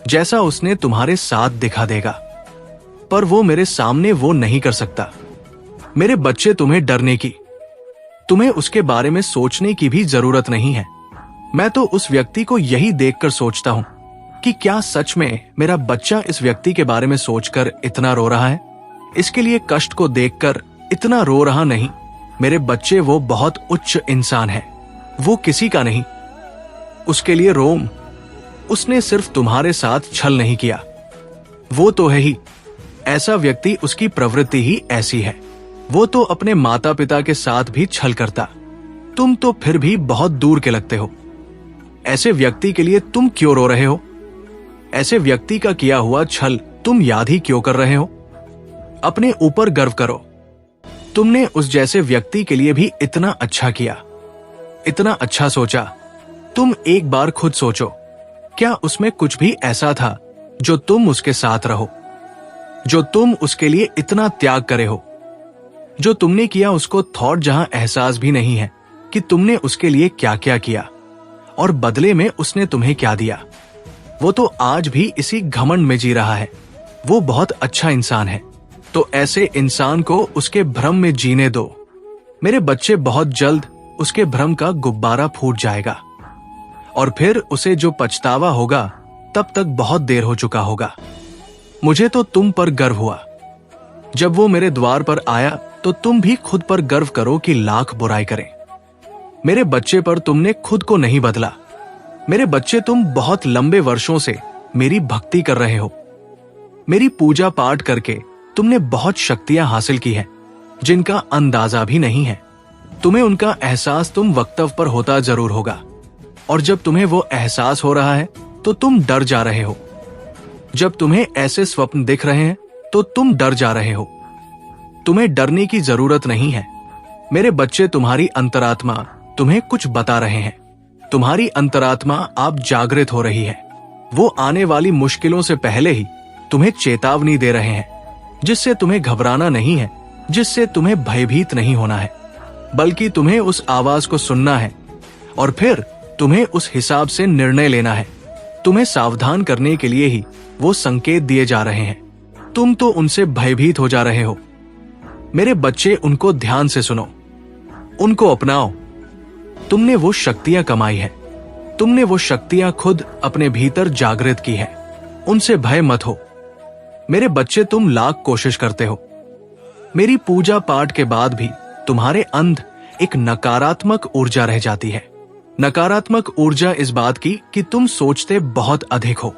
जैसा उसने तुम्हारे साथ दिखा देगा, पर वो मेरे सामने वो नहीं कर सकता। मेरे बच्चे, तुम्हें उसके बारे में सोचने की भी जरूरत नहीं है। मैं तो उस व्यक्ति को यही देखकर सोचता हूं कि क्या सच में मेरा बच्चा इस व्यक्ति के बारे में सोचकर इतना रो रहा है, इसके लिए कष्ट को देखकर इतना रो रहा नहीं। मेरे बच्चे, वो बहुत उच्च इंसान है, वो किसी का नहीं। उसके लिए रोम, उसने सिर्फ तुम्हारे साथ छल नहीं किया, वो तो है ही ऐसा व्यक्ति, उसकी प्रवृत्ति ही ऐसी है। वो तो अपने माता पिता के साथ भी छल करता। तुम तो फिर भी बहुत दूर के लगते हो। ऐसे व्यक्ति के लिए तुम क्यों रो रहे हो? ऐसे व्यक्ति का किया हुआ छल तुम याद ही क्यों कर रहे हो? अपने ऊपर गर्व करो। तुमने उस जैसे व्यक्ति के लिए भी इतना अच्छा किया, इतना अच्छा सोचा। तुम एक बार खुद सोचो, क्या उसमें कुछ भी ऐसा था जो तुम उसके साथ रहो, जो तुम उसके लिए इतना त्याग करे हो? जो तुमने किया उसको थॉट जहां एहसास भी नहीं है कि तुमने उसके लिए क्या क्या किया और बदले में उसने तुम्हें क्या दिया। वो तो आज भी इसी घमंड में जी रहा है। वो बहुत अच्छा इंसान है, तो ऐसे इंसान को उसके भ्रम में जीने दो। मेरे बच्चे, बहुत जल्द उसके भ्रम का गुब्बारा फूट जाएगा और फिर उसे जो पछतावा होगा तब तक बहुत देर हो चुका होगा। मुझे तो तुम पर गर्व हुआ। जब वो मेरे द्वार पर आया तो तुम भी खुद पर गर्व करो कि लाख बुराई करें। मेरे बच्चे, पर तुमने खुद को नहीं बदला। मेरे बच्चे, तुम बहुत लंबे वर्षों से मेरी भक्ति कर रहे हो। मेरी पूजा पाठ करके तुमने बहुत शक्तियां हासिल की हैं जिनका अंदाजा भी नहीं है। तुम्हें उनका एहसास तुम वक्तव्य पर होता जरूर होगा, और जब तुम्हें वो एहसास हो रहा है तो तुम डर जा रहे हो। जब तुम्हें ऐसे स्वप्न दिख रहे हैं तो तुम डर जा रहे हो। तुम्हें डरने की जरूरत नहीं है। मेरे बच्चे, तुम्हारी अंतरात्मा तुम्हें कुछ बता रहे हैं। तुम्हारी अंतरात्मा आप जागृत हो रही है। वो आने वाली मुश्किलों से पहले ही तुम्हें चेतावनी दे रहे हैं, जिससे तुम्हें घबराना नहीं है, जिससे तुम्हें भयभीत नहीं होना है, बल्कि तुम्हें उस आवाज को सुनना है और फिर तुम्हें उस हिसाब से निर्णय लेना है। तुम्हें सावधान करने के लिए ही वो संकेत दिए जा रहे हैं। तुम तो उनसे भयभीत हो जा रहे हो। मेरे बच्चे, उनको ध्यान से सुनो, उनको अपनाओ। तुमने वो शक्तियां कमाई है, तुमने वो शक्तियां खुद अपने भीतर जागृत की है। उनसे भय मत हो। मेरे बच्चे, तुम लाख कोशिश करते हो। मेरी पूजा पाठ के बाद भी तुम्हारे अंदर एक नकारात्मक ऊर्जा रह जाती है। नकारात्मक ऊर्जा इस बात की कि तुम सोचते बहुत अधिक हो।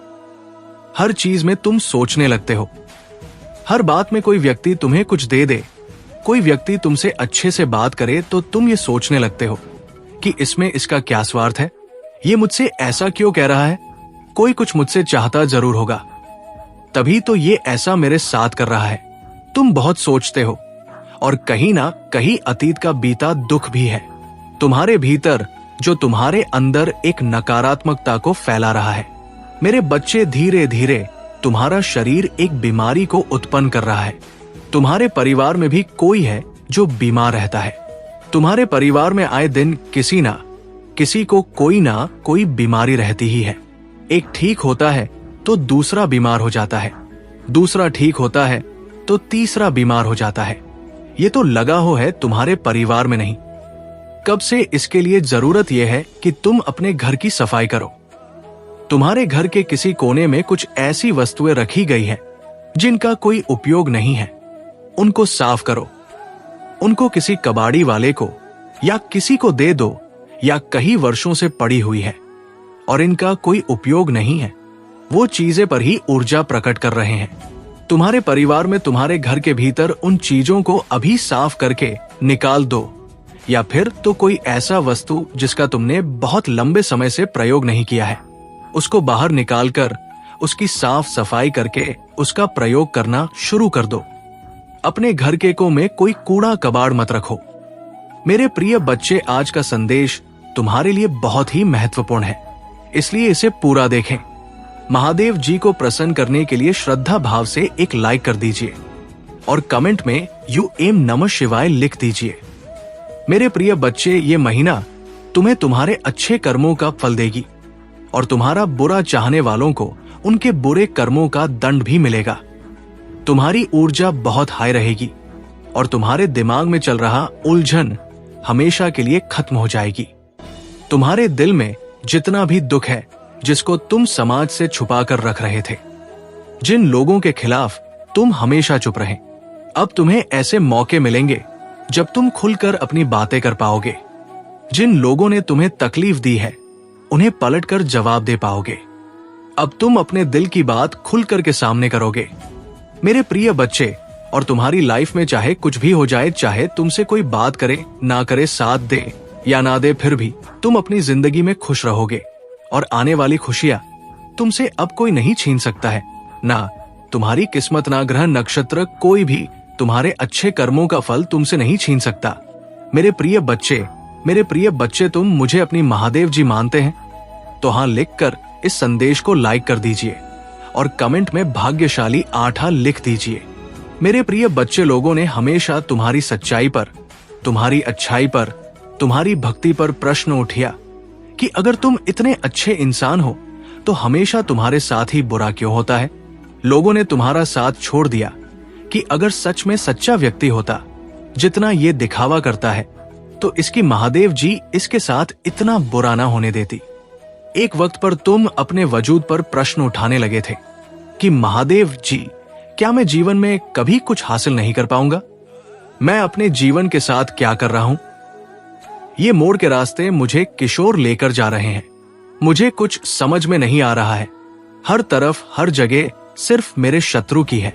हर चीज में तुम सोचने लगते हो। हर बात में कोई व्यक्ति तुम्हें कुछ दे दे, कोई व्यक्ति तुमसे अच्छे से बात करे तो तुम ये सोचने लगते हो कि इसमें इसका क्या स्वार्थ है, ये मुझसे ऐसा क्यों कह रहा है, कोई कुछ मुझसे चाहता जरूर होगा, तभी तो ये ऐसा मेरे साथ कर रहा है। तुम बहुत सोचते हो और कहीं ना कहीं अतीत का बीता दुख भी है तुम्हारे भीतर, जो तुम्हारे अंदर एक नकारात्मकता को फैला रहा है। मेरे बच्चे, धीरे धीरे तुम्हारा शरीर एक बीमारी को उत्पन्न कर रहा है। तुम्हारे परिवार में भी कोई है जो बीमार रहता है। तुम्हारे परिवार में आए दिन किसी को कोई ना कोई बीमारी रहती ही है। एक ठीक होता है तो दूसरा बीमार हो जाता है, दूसरा ठीक होता है तो तीसरा बीमार हो जाता है। ये तो लगा हो है तुम्हारे परिवार में नहीं। कब से इसके लिए जरूरत यह है कि तुम अपने घर की सफाई करो। तुम्हारे घर के किसी कोने में कुछ ऐसी वस्तुएं रखी गई हैं जिनका कोई उपयोग नहीं है, उनको साफ करो। उनको किसी कबाड़ी वाले को या किसी को दे दो, या कई वर्षों से पड़ी हुई है और इनका कोई उपयोग नहीं है, वो चीजें पर ही ऊर्जा प्रकट कर रहे हैं। तुम्हारे परिवार में तुम्हारे घर के भीतर उन चीजों को अभी साफ करके निकाल दो, या फिर तो कोई ऐसा वस्तु जिसका तुमने बहुत लंबे समय से प्रयोग नहीं किया है, उसको बाहर निकालकर उसकी साफ सफाई करके उसका प्रयोग करना शुरू कर दो। अपने घर के को में कोई कूड़ा कबाड़ मत रखो। मेरे प्रिय बच्चे, आज का संदेश तुम्हारे लिए बहुत ही महत्वपूर्ण है, इसलिए इसे पूरा देखें। महादेव जी को प्रसन्न करने के लिए श्रद्धा भाव से एक लाइक कर दीजिए और कमेंट में यू एम नमः शिवाय लिख दीजिए। मेरे प्रिय बच्चे, ये महीना तुम्हें तुम्हारे अच्छे कर्मों का फल देगी और तुम्हारा बुरा चाहने वालों को उनके बुरे कर्मों का दंड भी मिलेगा। तुम्हारी ऊर्जा बहुत हाई रहेगी और तुम्हारे दिमाग में चल रहा उलझन हमेशा के लिए खत्म हो जाएगी। तुम्हारे दिल में जितना भी दुख है, जिसको तुम समाज से छुपा कर रख रहे थे, जिन लोगों के खिलाफ तुम हमेशा चुप रहे, अब तुम्हें ऐसे मौके मिलेंगे जब तुम खुलकर अपनी बातें कर पाओगे। जिन लोगों ने तुम्हें तकलीफ दी है, उन्हें पलटकर जवाब दे पाओगे। अब तुम अपने दिल की बात खुलकर के सामने करोगे। मेरे प्रिय बच्चे, और तुम्हारी लाइफ में चाहे कुछ भी हो जाए, चाहे तुमसे कोई बात करे ना करे, साथ दे या ना दे, फिर भी तुम अपनी जिंदगी में खुश रहोगे और आने वाली खुशियां तुमसे अब कोई नहीं छीन सकता है। ना तुम्हारी किस्मत, ना ग्रह नक्षत्र, कोई भी तुम्हारे अच्छे कर्मों का फल तुमसे नहीं छीन सकता। मेरे प्रिय बच्चे, तुम मुझे अपनी महादेव जी मानते हैं? तो हाँ लिखकर इस संदेश को लाइक कर दीजिए और कमेंट में भाग्यशाली 8 लिख दीजिए। मेरे प्रिय बच्चे, लोगों ने हमेशा तुम्हारी सच्चाई पर, तुम्हारी अच्छाई पर, तुम्हारी भक्ति पर प्रश्न उठाया कि अगर तुम इतने अच्छे इंसान हो तो हमेशा तुम्हारे साथ ही बुरा क्यों होता है। लोगों ने तुम्हारा साथ छोड़ दिया कि अगर सच में सच्चा व्यक्ति होता जितना ये दिखावा करता है, तो इसकी महादेव जी इसके साथ इतना बुरा ना होने देती। एक वक्त पर तुम अपने वजूद पर प्रश्न उठाने लगे थे कि महादेव जी, क्या मैं जीवन में कभी कुछ हासिल नहीं कर पाऊंगा? मैं अपने जीवन के साथ क्या कर रहा हूं? ये मोड़ के रास्ते मुझे किशोर लेकर जा रहे हैं। मुझे कुछ समझ में नहीं आ रहा है। हर तरफ, हर जगह सिर्फ मेरे शत्रु की है।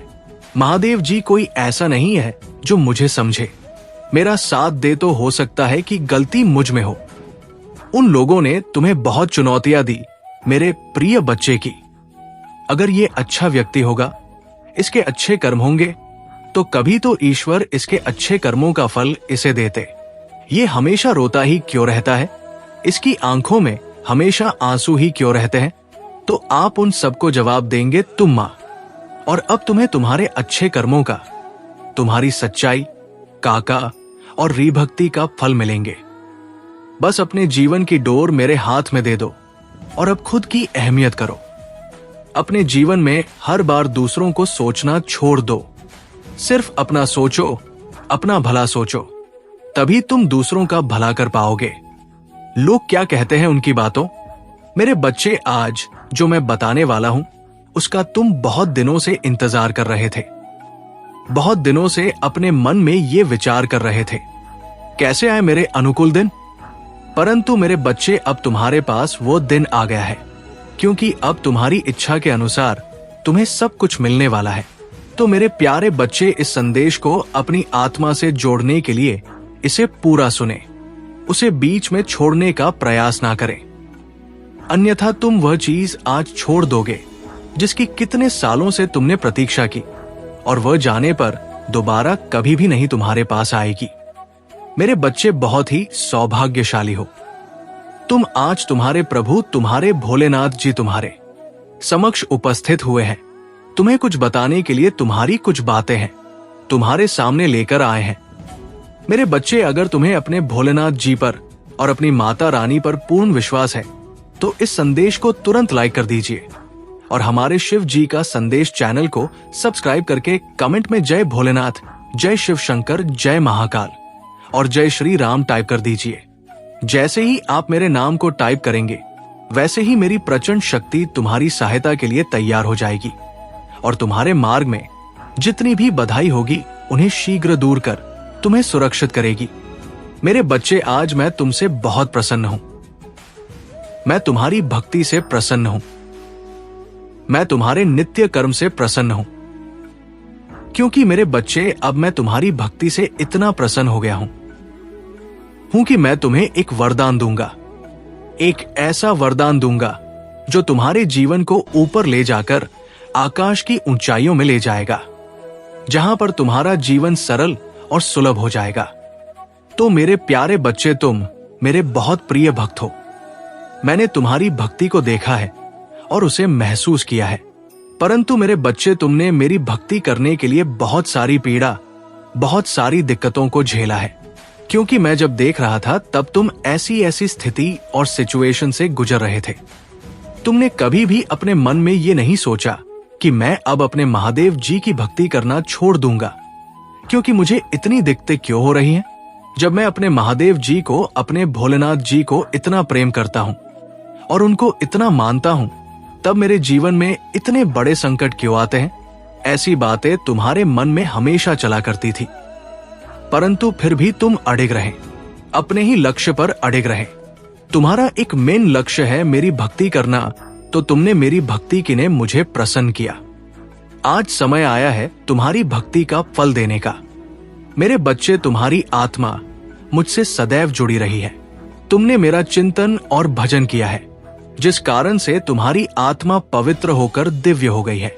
महादेव जी, कोई ऐसा नहीं है जो मुझे समझे, मेरा साथ दे। तो हो सकता है कि गलती मुझ में हो। उन लोगों ने तुम्हें बहुत चुनौतियां दी मेरे प्रिय बच्चे की। अगर ये अच्छा व्यक्ति होगा, इसके अच्छे कर्म होंगे, तो कभी तो ईश्वर इसके अच्छे कर्मों का फल इसे देते। ये हमेशा रोता ही क्यों रहता है? इसकी आंखों में हमेशा आंसू ही क्यों रहते हैं? तो आप उन सबको जवाब देंगे तुम मां। और अब तुम्हें तुम्हारे अच्छे कर्मों का, तुम्हारी सच्चाई, काका और रीभक्ति का फल मिलेंगे। बस अपने जीवन की डोर मेरे हाथ में दे दो और अब खुद की अहमियत करो। अपने जीवन में हर बार दूसरों को सोचना छोड़ दो। सिर्फ अपना सोचो, अपना भला सोचो, तभी तुम दूसरों का भला कर पाओगे। लोग क्या कहते हैं उनकी बातों। मेरे बच्चे, आज जो मैं बताने वाला हूं, उसका तुम बहुत दिनों से इंतजार कर रहे थे। बहुत दिनों से अपने मन में ये विचार कर रहे थे, कैसे आए मेरे अनुकूल दिन। परंतु मेरे बच्चे, अब तुम्हारे पास वो दिन आ गया है, क्योंकि अब तुम्हारी इच्छा के अनुसार तुम्हें सब कुछ मिलने वाला है। तो मेरे प्यारे बच्चे, इस संदेश को अपनी आत्मा से जोड़ने के लिए इसे पूरा सुने, उसे बीच में छोड़ने का प्रयास ना करें, अन्यथा तुम वह चीज आज छोड़ दोगे जिसकी कितने सालों से तुमने प्रतीक्षा की, और वह जाने पर दोबारा कभी भी नहीं तुम्हारे पास आएगी। मेरे बच्चे, बहुत ही सौभाग्यशाली हो तुम। आज तुम्हारे प्रभु, तुम्हारे भोलेनाथ जी तुम्हारे समक्ष उपस्थित हुए हैं। तुम्हें कुछ बताने के लिए तुम्हारी कुछ बातें हैं, तुम्हारे सामने लेकर आए हैं। मेरे बच्चे, अगर तुम्हें अपने भोलेनाथ जी पर और अपनी माता रानी पर पूर्ण विश्वास है तो इस संदेश को तुरंत लाइक कर दीजिए और हमारे शिव जी का संदेश चैनल को सब्सक्राइब करके कमेंट में जय भोलेनाथ, जय शिव शंकर, जय महाकाल और जय श्री राम टाइप कर दीजिए। जैसे ही आप मेरे नाम को टाइप करेंगे वैसे ही मेरी प्रचंड शक्ति तुम्हारी सहायता के लिए तैयार हो जाएगी और तुम्हारे मार्ग में जितनी भी बधाई होगी उन्हें शीघ्र दूर कर तुम्हें सुरक्षित करेगी। मेरे बच्चे, आज मैं तुमसे बहुत प्रसन्न हूं। मैं तुम्हारी भक्ति से प्रसन्न हूं। मैं तुम्हारे नित्य कर्म से प्रसन्न हूं। क्योंकि मेरे बच्चे, अब मैं तुम्हारी भक्ति से इतना प्रसन्न हो गया हूं कि मैं तुम्हें एक वरदान दूंगा, एक ऐसा वरदान दूंगा जो तुम्हारे जीवन को ऊपर ले जाकर आकाश की ऊंचाइयों में ले जाएगा, जहां पर तुम्हारा जीवन सरल और सुलभ हो जाएगा। तो मेरे प्यारे बच्चे, तुम मेरे बहुत प्रिय भक्त हो। मैंने तुम्हारी भक्ति को देखा है और उसे महसूस किया है। परंतु मेरे बच्चे, तुमने मेरी भक्ति करने के लिए बहुत सारी पीड़ा, बहुत सारी दिक्कतों को झेला है। क्योंकि मैं जब देख रहा था तब तुम ऐसी ऐसी स्थिति और सिचुएशन से गुजर रहे थे। तुमने कभी भी अपने मन में ये नहीं सोचा कि मैं अब अपने महादेव जी की भक्ति करना छोड़ दूंगा, क्योंकि मुझे इतनी दिक्कतें क्यों हो रही हैं। जब मैं अपने महादेव जी को, अपने भोलेनाथ जी को इतना प्रेम करता हूं और उनको इतना मानता हूं, तब मेरे जीवन में इतने बड़े संकट क्यों आते हैं। ऐसी बातें तुम्हारे मन में हमेशा चला करती थी, परंतु फिर भी तुम अड़िग रहे, अपने ही लक्ष्य पर अड़िग रहे। तुम्हारा एक मेन लक्ष्य है मेरी भक्ति करना, तो तुमने मेरी भक्ति की ने मुझे प्रसन्न किया। आज समय आया है तुम्हारी भक्ति का फल देने का। मेरे बच्चे, तुम्हारी आत्मा मुझसे सदैव जुड़ी रही है। तुमने मेरा चिंतन और भजन किया है, जिस कारण से तुम्हारी आत्मा पवित्र होकर दिव्य हो गई है।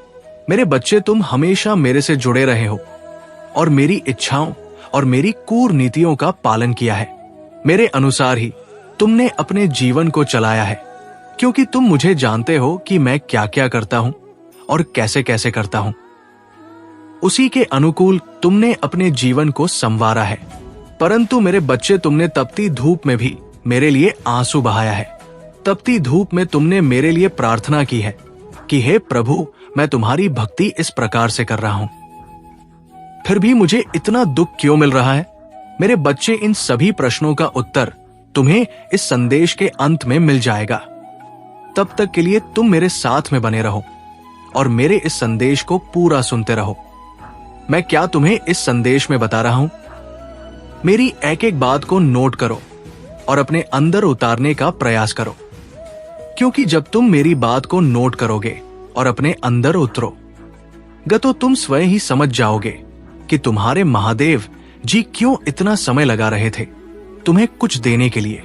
मेरे बच्चे, तुम हमेशा मेरे से जुड़े रहे हो और मेरी इच्छाओं और मेरी कूटनीतियों का पालन किया है। मेरे अनुसार ही तुमने अपने जीवन को चलाया है, क्योंकि तुम मुझे जानते हो कि मैं क्या क्या करता हूं और कैसे कैसे करता हूं। उसी के अनुकूल तुमने अपने जीवन को संवारा है। परंतु मेरे बच्चे, तुमने तपती धूप में भी मेरे लिए आंसू बहाया है। तपती धूप में तुमने मेरे लिए प्रार्थना की है कि हे प्रभु, मैं तुम्हारी भक्ति इस प्रकार से कर रहा हूं, फिर भी मुझे इतना दुख क्यों मिल रहा है। मेरे बच्चे, इन सभी प्रश्नों का उत्तर तुम्हें इस संदेश के अंत में मिल जाएगा। तब तक के लिए तुम मेरे साथ में बने रहो और मेरे इस संदेश को पूरा सुनते रहो। मैं क्या तुम्हें इस संदेश में बता रहा हूं, मेरी एक एक बात को नोट करो और अपने अंदर उतारने का प्रयास करो। क्योंकि जब तुम मेरी बात को नोट करोगे और अपने अंदर उतरोगे तो तुम स्वयं ही समझ जाओगे कि तुम्हारे महादेव जी क्यों इतना समय लगा रहे थे तुम्हें कुछ देने के लिए।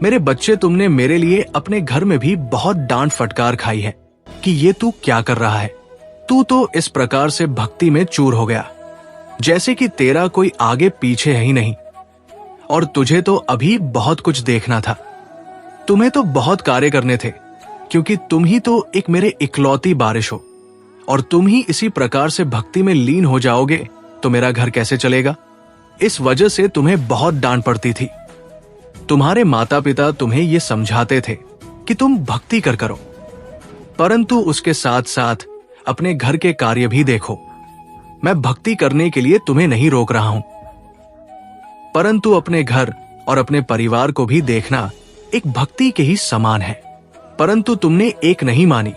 मेरे बच्चे, तुमने मेरे लिए अपने घर में भी बहुत डांट फटकार खाई है कि ये तू क्या कर रहा है। तू तो इस प्रकार से भक्ति में चूर हो गया जैसे कि तेरा कोई आगे पीछे है ही नहीं, और तुझे तो अभी बहुत कुछ देखना था। तुम्हें तो बहुत कार्य करने थे, क्योंकि तुम ही तो एक मेरे इकलौती बारिश हो, और तुम ही इसी प्रकार से भक्ति में लीन हो जाओगे तो मेरा घर कैसे चलेगा। इस वजह से तुम्हें बहुत डांट पड़ती थी। तुम्हारे माता पिता तुम्हें ये समझाते थे कि तुम भक्ति करो, परंतु उसके साथ साथ अपने घर के कार्य भी देखो। मैं भक्ति करने के लिए तुम्हें नहीं रोक रहा हूं, परंतु अपने घर और अपने परिवार को भी देखना एक भक्ति के ही समान है। परंतु तुमने एक नहीं मानी।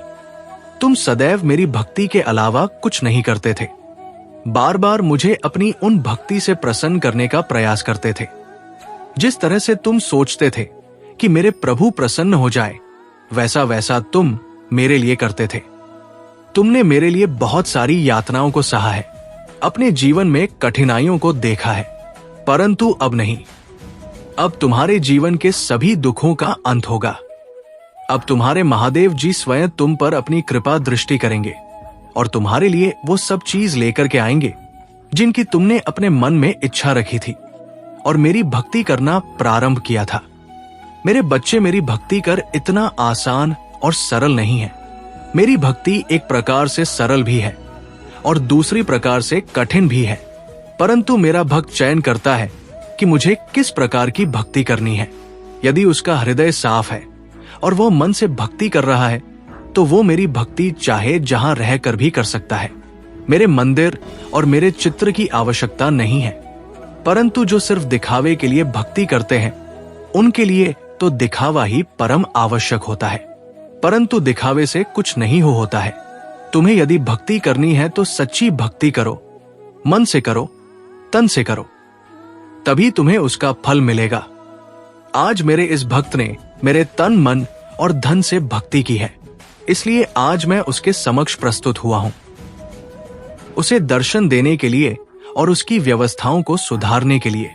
तुम सदैव मेरी भक्ति के अलावा कुछ नहीं करते थे। बार बार मुझे अपनी उन भक्ति से प्रसन्न करने का प्रयास करते थे। जिस तरह से तुम सोचते थे कि मेरे प्रभु प्रसन्न हो जाए, वैसा वैसा तुम मेरे लिए करते थे। तुमने मेरे लिए बहुत सारी यातनाओं को सहा है, अपने जीवन में कठिनाइयों को देखा है, परंतु अब नहीं। अब तुम्हारे जीवन के सभी दुखों का अंत होगा। अब तुम्हारे महादेव जी स्वयं तुम पर अपनी कृपा दृष्टि करेंगे और तुम्हारे लिए वो सब चीज लेकर के आएंगे जिनकी तुमने अपने मन में इच्छा रखी थी और मेरी भक्ति करना प्रारंभ किया था। मेरे बच्चे, मेरी भक्ति कर इतना आसान और सरल नहीं है। मेरी भक्ति एक प्रकार से सरल भी है और दूसरी प्रकार से कठिन भी है, परंतु मेरा भक्त चयन करता है कि मुझे किस प्रकार की भक्ति करनी है। यदि उसका हृदय साफ है और वो मन से भक्ति कर रहा है, तो वो मेरी भक्ति चाहे जहां रहकर भी कर सकता है। मेरे मंदिर और मेरे चित्र की आवश्यकता नहीं है, परंतु जो सिर्फ दिखावे के लिए भक्ति करते हैं, उनके लिए तो दिखावा ही परम आवश्यक होता है। परंतु दिखावे से कुछ नहीं होता है। तुम्हें यदि भक्ति करनी है तो सच्ची भक्ति करो, मन से करो, तन से करो, तभी तुम्हें उसका फल मिलेगा। आज मेरे इस भक्त ने मेरे तन, मन और धन से भक्ति की है, इसलिए आज मैं उसके समक्ष प्रस्तुत हुआ हूं, उसे दर्शन देने के लिए और उसकी व्यवस्थाओं को सुधारने के लिए।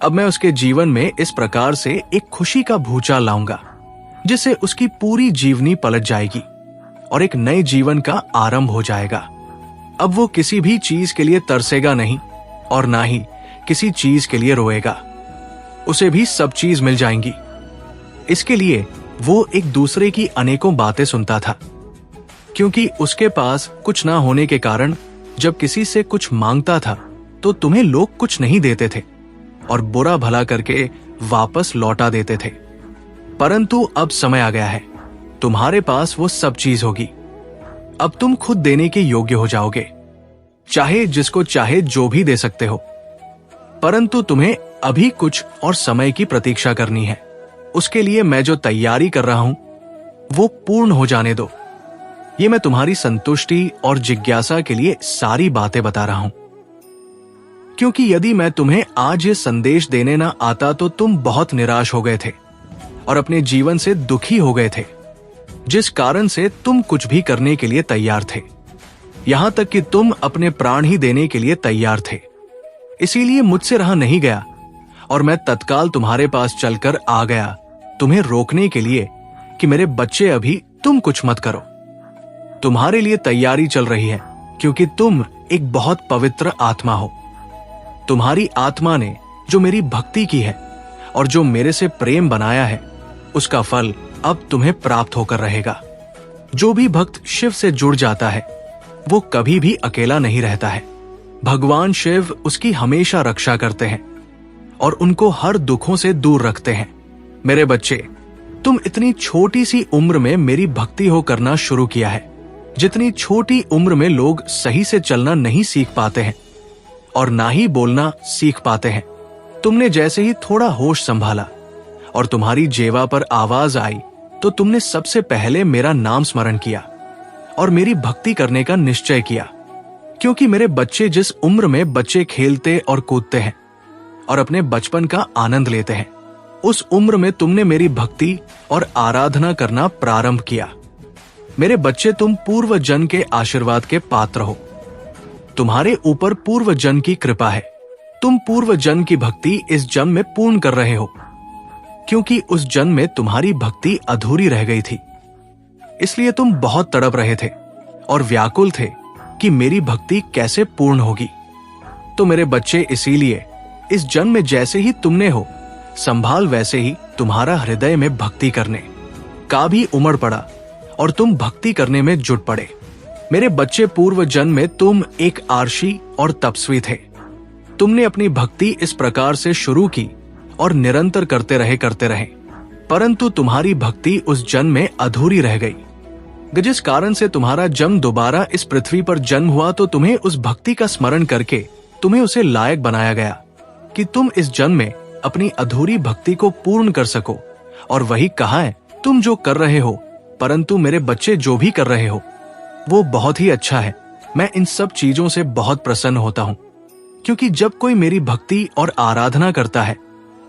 अब मैं उसके जीवन में इस प्रकार से एक खुशी का भूचाल लाऊंगा, जिससे उसकी पूरी जीवनी पलट जाएगी और एक नए जीवन का आरंभ हो जाएगा। अब वो किसी भी चीज के लिए तरसेगा नहीं और ना ही किसी चीज के लिए रोएगा। उसे भी सब चीज मिल जाएंगी। इसके लिए वो एक दूसरे की अनेकों बातें सुनता था, क्योंकि उसके पास कुछ ना होने के कारण जब किसी से कुछ मांगता था तो तुम्हें लोग कुछ नहीं देते थे और बुरा भला करके वापस लौटा देते थे। परंतु अब समय आ गया है, तुम्हारे पास वो सब चीज होगी। अब तुम खुद देने के योग्य हो जाओगे, चाहे जिसको चाहे जो भी दे सकते हो। परंतु तुम्हें अभी कुछ और समय की प्रतीक्षा करनी है। उसके लिए मैं जो तैयारी कर रहा हूं वो पूर्ण हो जाने दो। ये मैं तुम्हारी संतुष्टि और जिज्ञासा के लिए सारी बातें बता रहा हूं, क्योंकि यदि मैं तुम्हें आज ये संदेश देने ना आता तो तुम बहुत निराश हो गए थे और अपने जीवन से दुखी हो गए थे, जिस कारण से तुम कुछ भी करने के लिए तैयार थे, यहां तक कि तुम अपने प्राण ही देने के लिए तैयार थे। इसीलिए मुझसे रहा नहीं गया और मैं तत्काल तुम्हारे पास चलकर आ गया, तुम्हें रोकने के लिए कि मेरे बच्चे अभी तुम कुछ मत करो। तुम्हारे लिए तैयारी चल रही है, क्योंकि तुम एक बहुत पवित्र आत्मा हो। तुम्हारी आत्मा ने जो मेरी भक्ति की है और जो मेरे से प्रेम बनाया है, उसका फल अब तुम्हें प्राप्त होकर रहेगा। जो भी भक्त शिव से जुड़ जाता है वो कभी भी अकेला नहीं रहता है। भगवान शिव उसकी हमेशा रक्षा करते हैं और उनको हर दुखों से दूर रखते हैं। मेरे बच्चे, तुम इतनी छोटी सी उम्र में मेरी भक्ति हो करना शुरू किया है। जितनी छोटी उम्र में लोग सही से चलना नहीं सीख पाते हैं और ना ही बोलना सीख पाते हैं, तुमने जैसे ही थोड़ा होश संभाला और तुम्हारी जेवा पर आवाज आई तो तुमने सबसे पहले मेरा नाम स्मरण किया और मेरी भक्ति करने का निश्चय किया। क्योंकि मेरे बच्चे जिस उम्र में बच्चे खेलते और कूदते हैं और अपने बचपन का आनंद लेते हैं, उस उम्र में तुमने मेरी भक्ति और आराधना करना प्रारंभ किया। मेरे बच्चे, तुम पूर्व जन्म के आशीर्वाद के पात्र हो। तुम्हारे ऊपर पूर्व जन्म की कृपा है। तुम पूर्व जन्म की भक्ति इस जन्म में पूर्ण कर रहे हो, क्योंकि उस जन्म में तुम्हारी भक्ति अधूरी रह गई थी। इसलिए तुम बहुत तड़प रहे थे और व्याकुल थे कि मेरी भक्ति कैसे पूर्ण होगी। तो मेरे बच्चे, इसीलिए इस जन्म में जैसे ही तुमने हो संभाल, वैसे ही तुम्हारा हृदय में भक्ति करने का भी उमड़ पड़ा और तुम भक्ति करने में जुट पड़े। मेरे बच्चे, पूर्व जन्म में तुम एक आर्षी और तपस्वी थे। तुमने अपनी भक्ति इस प्रकार से शुरू की और निरंतर करते रहे, परंतु तुम्हारी भक्ति उस जन्म में अधूरी रह गई। जिस कारण से तुम्हारा जन्म दोबारा इस पृथ्वी पर जन्म हुआ, तो तुम्हें उस भक्ति का स्मरण करके तुम्हें उसे लायक बनाया गया कि तुम इस जन्म में अपनी अधूरी भक्ति को पूर्ण कर सको। और वही कहा है, तुम जो कर रहे हो, परंतु मेरे बच्चे जो भी कर रहे हो वो बहुत ही अच्छा है। मैं इन सब चीजों से बहुत प्रसन्न होता हूँ, क्योंकि जब कोई मेरी भक्ति और आराधना करता है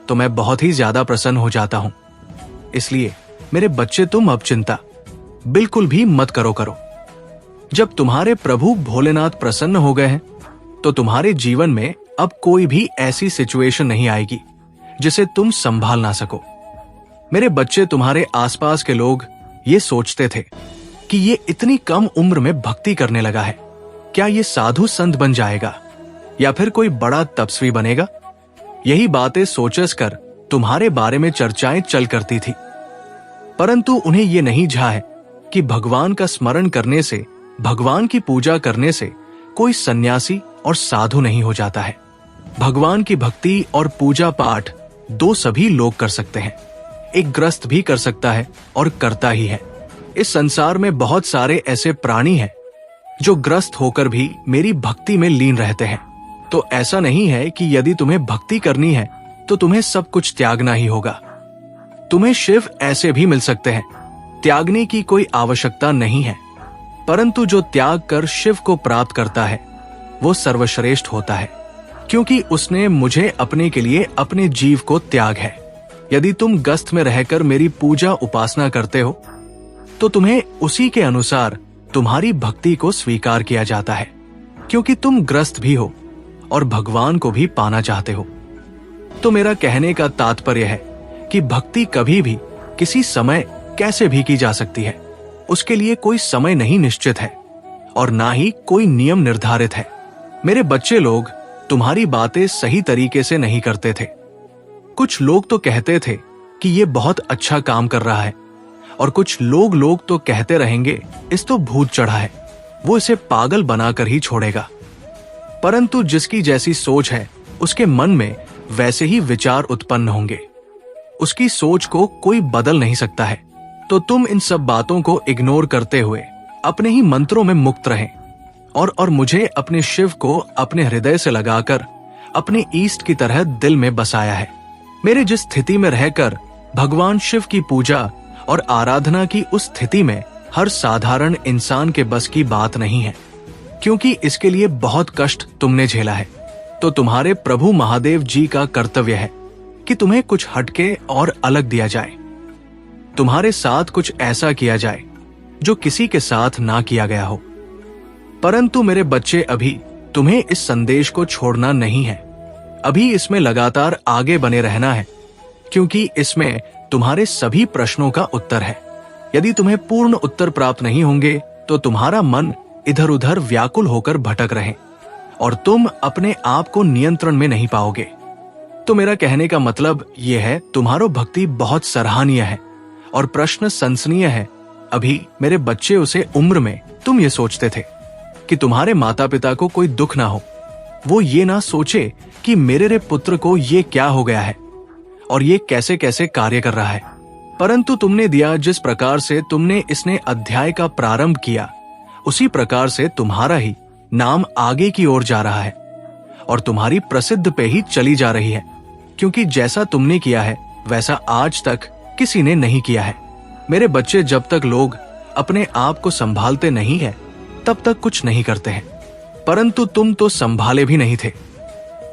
तो मैं बहुत ही ज्यादा प्रसन्न हो जाता हूँ। इसलिए मेरे बच्चे, तुम अब चिंता बिल्कुल भी मत करो। जब तुम्हारे प्रभु भोलेनाथ प्रसन्न हो गए हैं तो तुम्हारे जीवन में अब कोई भी ऐसी सिचुएशन नहीं आएगी जिसे तुम संभाल ना सको। मेरे बच्चे, तुम्हारे आसपास के लोग ये सोचते थे कि ये इतनी कम उम्र में भक्ति करने लगा है, क्या ये साधु संत बन जाएगा या फिर कोई बड़ा तपस्वी बनेगा। यही बातें सोचस कर तुम्हारे बारे में चर्चाएं चल करती थी, परंतु उन्हें ये नहीं झा है कि भगवान का स्मरण करने से, भगवान की पूजा करने से कोई सन्यासी और साधु नहीं हो जाता है। भगवान की भक्ति और पूजा पाठ दो सभी लोग कर सकते हैं। एक ग्रस्त भी कर सकता है और करता ही है। इस संसार में बहुत सारे ऐसे प्राणी हैं जो ग्रस्त होकर भी मेरी भक्ति में लीन रहते हैं। तो ऐसा नहीं है कि यदि तुम्हें भक्ति करनी है तो तुम्हें सब कुछ त्यागना ही होगा। तुम्हें शिव ऐसे भी मिल सकते हैं, त्यागने की कोई आवश्यकता नहीं है। परंतु जो त्याग कर शिव को प्राप्त करता है वो सर्वश्रेष्ठ होता है, क्योंकि उसने मुझे अपने के लिए अपने जीव को त्याग है। यदि तुम गस्त में रहकर मेरी पूजा उपासना करते हो तो तुम्हें उसी के अनुसार तुम्हारी भक्ति को स्वीकार किया जाता है, क्योंकि तुम ग्रस्त भी हो और भगवान को भी पाना चाहते हो। तो मेरा कहने का तात्पर्य है कि भक्ति कभी भी किसी समय कैसे भी की जा सकती है। उसके लिए कोई समय नहीं निश्चित है और ना ही कोई नियम निर्धारित है। मेरे बच्चे लोग तुम्हारी बातें सही तरीके से नहीं करते थे। कुछ लोग तो कहते थे कि ये बहुत अच्छा काम कर रहा है, और कुछ लोग तो कहते रहेंगे इस तो भूत चढ़ा है, वो इसे पागल बनाकर ही छोड़ेगा। परंतु जिसकी जैसी सोच है उसके मन में वैसे ही विचार उत्पन्न होंगे। उसकी सोच को कोई बदल नहीं सकता है। तो तुम इन सब बातों को इग्नोर करते हुए अपने ही मंत्रों में मुक्त रहें और मुझे अपने शिव को अपने हृदय से लगाकर अपने ईष्ट की तरह दिल में बसाया है। मेरे जिस स्थिति में रहकर भगवान शिव की पूजा और आराधना की उस स्थिति में हर साधारण इंसान के बस की बात नहीं है, क्योंकि इसके लिए बहुत कष्ट तुमने झेला है। तो तुम्हारे प्रभु महादेव जी का कर्तव्य है कि तुम्हें कुछ हटके और अलग दिया जाए। तुम्हारे साथ कुछ ऐसा किया जाए जो किसी के साथ ना किया गया हो। परंतु मेरे बच्चे, अभी तुम्हें इस संदेश को छोड़ना नहीं है। अभी इसमें लगातार आगे बने रहना है, क्योंकि इसमें तुम्हारे सभी प्रश्नों का उत्तर है। यदि तुम्हें पूर्ण उत्तर प्राप्त नहीं होंगे तो तुम्हारा मन इधर उधर व्याकुल होकर भटक रहे और तुम अपने आप को नियंत्रण में नहीं पाओगे। तो मेरा कहने का मतलब यह है, तुम्हारो भक्ति बहुत सराहनीय है और प्रश्न सनसनीय है। अभी मेरे बच्चे, उसे उम्र में तुम ये सोचते थे कि तुम्हारे माता पिता को कोई दुख ना हो। वो ये ना सोचे कि मेरे रे पुत्र को ये क्या हो गया है और ये कैसे कैसे कार्य कर रहा है। परंतु तुमने दिया जिस प्रकार से तुमने इसने अध्याय का प्रारंभ किया, उसी प्रकार से तुम्हारा ही नाम आगे की ओर जा रहा है और तुम्हारी प्रसिद्ध पे ही चली जा रही है, क्योंकि जैसा तुमने किया है वैसा आज तक किसी ने नहीं किया है। मेरे बच्चे, जब तक लोग अपने आप को संभालते नहीं है तब तक कुछ नहीं करते हैं। परंतु तुम तो संभाले भी नहीं थे,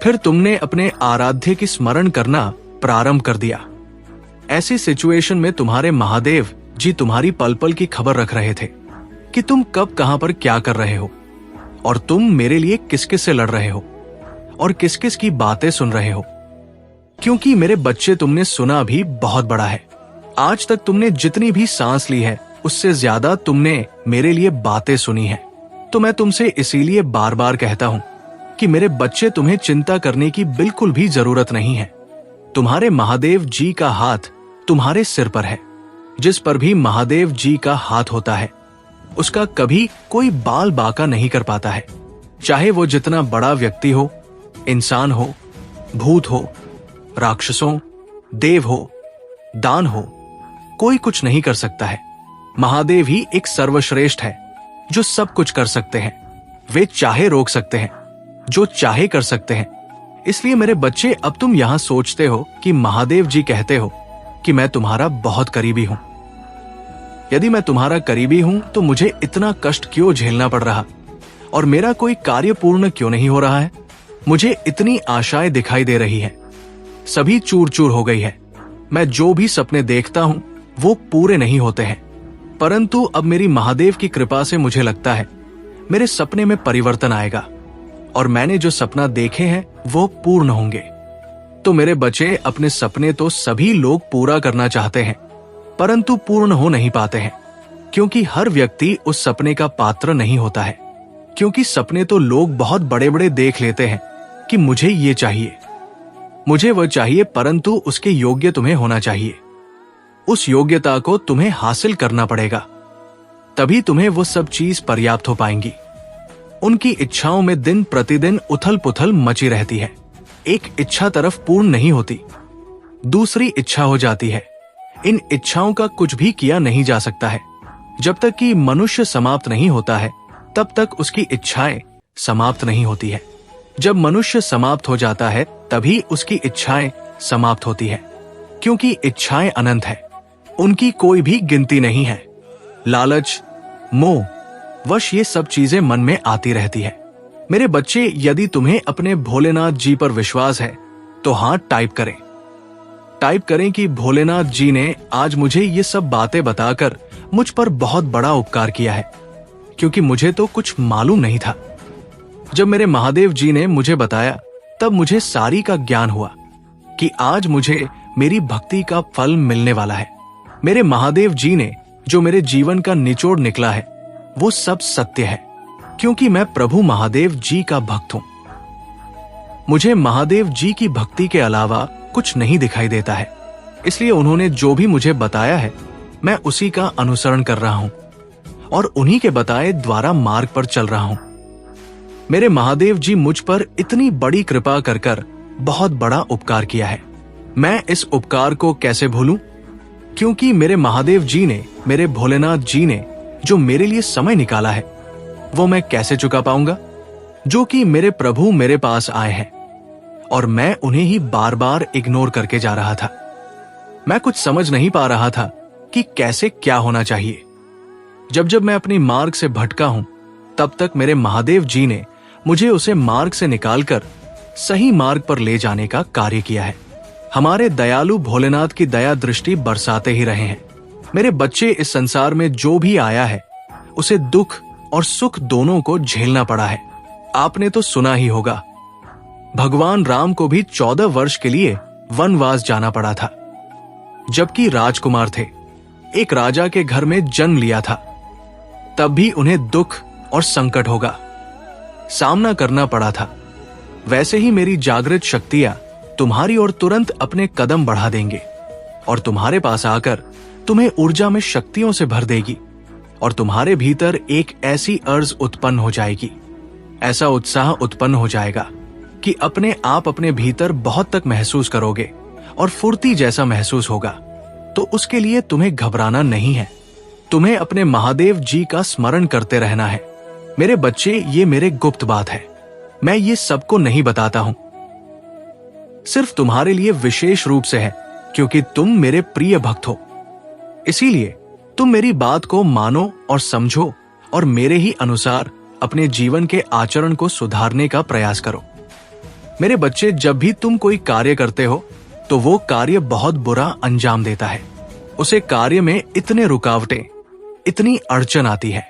फिर तुमने अपने आराध्य की स्मरण करना प्रारंभ कर दिया। ऐसी सिचुएशन में तुम्हारे महादेव जी तुम्हारी पल पल की खबर रख रहे थे कि तुम कब कहां पर क्या कर रहे हो और तुम मेरे लिए किस किस से लड़ रहे हो और किस किस की बातें सुन रहे हो। क्योंकि मेरे बच्चे, तुमने सुना भी बहुत बड़ा है। आज तक तुमने जितनी भी सांस ली है उससे ज्यादा तुमने मेरे लिए बातें सुनी है। तो मैं तुमसे इसीलिए बार बार कहता हूं कि मेरे बच्चे, तुम्हें चिंता करने की बिल्कुल भी जरूरत नहीं है। तुम्हारे महादेव जी का हाथ तुम्हारे सिर पर है। जिस पर भी महादेव जी का हाथ होता है उसका कभी कोई बाल बाका नहीं कर पाता है। चाहे वो जितना बड़ा व्यक्ति हो, इंसान हो, भूत हो, राक्षसों, देव हो, दान हो, कोई कुछ नहीं कर सकता है। महादेव ही एक सर्वश्रेष्ठ है जो सब कुछ कर सकते हैं। वे चाहे रोक सकते हैं, जो चाहे कर सकते हैं। इसलिए मेरे बच्चे, अब तुम यहां सोचते हो कि महादेव जी कहते हो कि मैं तुम्हारा बहुत करीबी हूं। यदि मैं तुम्हारा करीबी हूं तो मुझे इतना कष्ट क्यों झेलना पड़ रहा और मेरा कोई कार्य पूर्ण क्यों नहीं हो रहा है? मुझे इतनी आशाएं दिखाई दे रही है, सभी चूर चूर हो गई है। मैं जो भी सपने देखता हूं वो पूरे नहीं होते हैं। परंतु अब मेरी महादेव की कृपा से मुझे लगता है मेरे सपने में परिवर्तन आएगा और मैंने जो सपना देखे हैं वो पूर्ण होंगे। तो मेरे बच्चे, अपने सपने तो सभी लोग पूरा करना चाहते हैं, परंतु पूर्ण हो नहीं पाते हैं, क्योंकि हर व्यक्ति उस सपने का पात्र नहीं होता है। क्योंकि सपने तो लोग बहुत बड़े बड़े देख लेते हैं कि मुझे ये चाहिए, मुझे वह चाहिए, परंतु उसके योग्य तुम्हें होना चाहिए। उस योग्यता को तुम्हें हासिल करना पड़ेगा, तभी तुम्हें वो सब चीज पर्याप्त हो पाएंगी। उनकी इच्छाओं में दिन प्रतिदिन उथल पुथल मची रहती है। एक इच्छा तरफ पूर्ण नहीं होती, दूसरी इच्छा हो जाती है। इन इच्छाओं का कुछ भी किया नहीं जा सकता है। जब तक कि मनुष्य समाप्त नहीं होता है, तब तक उसकी इच्छाएं समाप्त नहीं होती है। जब मनुष्य समाप्त हो जाता है, तभी उसकी इच्छाएं समाप्त होती है, क्योंकि इच्छाएं अनंत है, उनकी कोई भी गिनती नहीं है। लालच, मोह वश ये सब चीजें मन में आती रहती है। मेरे बच्चे, यदि तुम्हें अपने भोलेनाथ जी पर विश्वास है तो हाँ टाइप करें। टाइप करें कि भोलेनाथ जी ने आज मुझे ये सब बातें बताकर मुझ पर बहुत बड़ा उपकार किया है, क्योंकि मुझे तो कुछ मालूम नहीं था। जब मेरे महादेव जी ने मुझे बताया, तब मुझे सारी का ज्ञान हुआ कि आज मुझे मेरी भक्ति का फल मिलने वाला है। मेरे महादेव जी ने जो मेरे जीवन का निचोड़ निकला है, वो सब सत्य है, क्योंकि मैं प्रभु महादेव जी का भक्त हूं। मुझे महादेव जी की भक्ति के अलावा कुछ नहीं दिखाई देता है, इसलिए उन्होंने जो भी मुझे बताया है, मैं उसी का अनुसरण कर रहा हूं और उन्हीं के बताए द्वारा मार्ग पर चल रहा हूं। मेरे महादेव जी मुझ पर इतनी बड़ी कृपा कर बहुत बड़ा उपकार किया है। मैं इस उपकार को कैसे भूलूं? क्योंकि मेरे महादेव जी ने, मेरे भोलेनाथ जी ने जो मेरे लिए समय निकाला है, वो मैं कैसे चुका पाऊंगा? जो कि मेरे प्रभु मेरे पास आए हैं और मैं उन्हें ही बार बार इग्नोर करके जा रहा था। मैं कुछ समझ नहीं पा रहा था कि कैसे क्या होना चाहिए। जब जब मैं अपनी मार्ग से भटका हूं, तब तक मेरे महादेव जी ने मुझे उसे मार्ग से निकालकर सही मार्ग पर ले जाने का कार्य किया है। हमारे दयालु भोलेनाथ की दया दृष्टि बरसाते ही रहे हैं। मेरे बच्चे, इस संसार में जो भी आया है, उसे दुख और सुख दोनों को झेलना पड़ा है। आपने तो सुना ही होगा, भगवान राम को भी 14 वर्ष के लिए वनवास जाना पड़ा था, जबकि राजकुमार थे। एक राजा के घर में जन्म लिया था, तब भी उन्हें दुख और संकट होगा सामना करना पड़ा था। वैसे ही मेरी जागृत शक्तियां तुम्हारी ओर तुरंत अपने कदम बढ़ा देंगे और तुम्हारे पास आकर तुम्हें ऊर्जा में शक्तियों से भर देगी और तुम्हारे भीतर एक ऐसी अर्ज उत्पन्न हो जाएगी, ऐसा उत्साह उत्पन्न हो जाएगा कि अपने आप अपने भीतर बहुत तक महसूस करोगे और फुर्ती जैसा महसूस होगा। तो उसके लिए तुम्हें घबराना नहीं है, तुम्हें अपने महादेव जी का स्मरण करते रहना है। मेरे बच्चे, ये मेरे गुप्त बात है, मैं ये सबको नहीं बताता हूं, सिर्फ तुम्हारे लिए विशेष रूप से है, क्योंकि तुम मेरे प्रिय भक्त हो। इसीलिए तुम मेरी बात को मानो और समझो और मेरे ही अनुसार अपने जीवन के आचरण को सुधारने का प्रयास करो। मेरे बच्चे, जब भी तुम कोई कार्य करते हो तो वो कार्य बहुत बुरा अंजाम देता है। उसे कार्य में इतने रुकावटें, इतनी अड़चन आती है,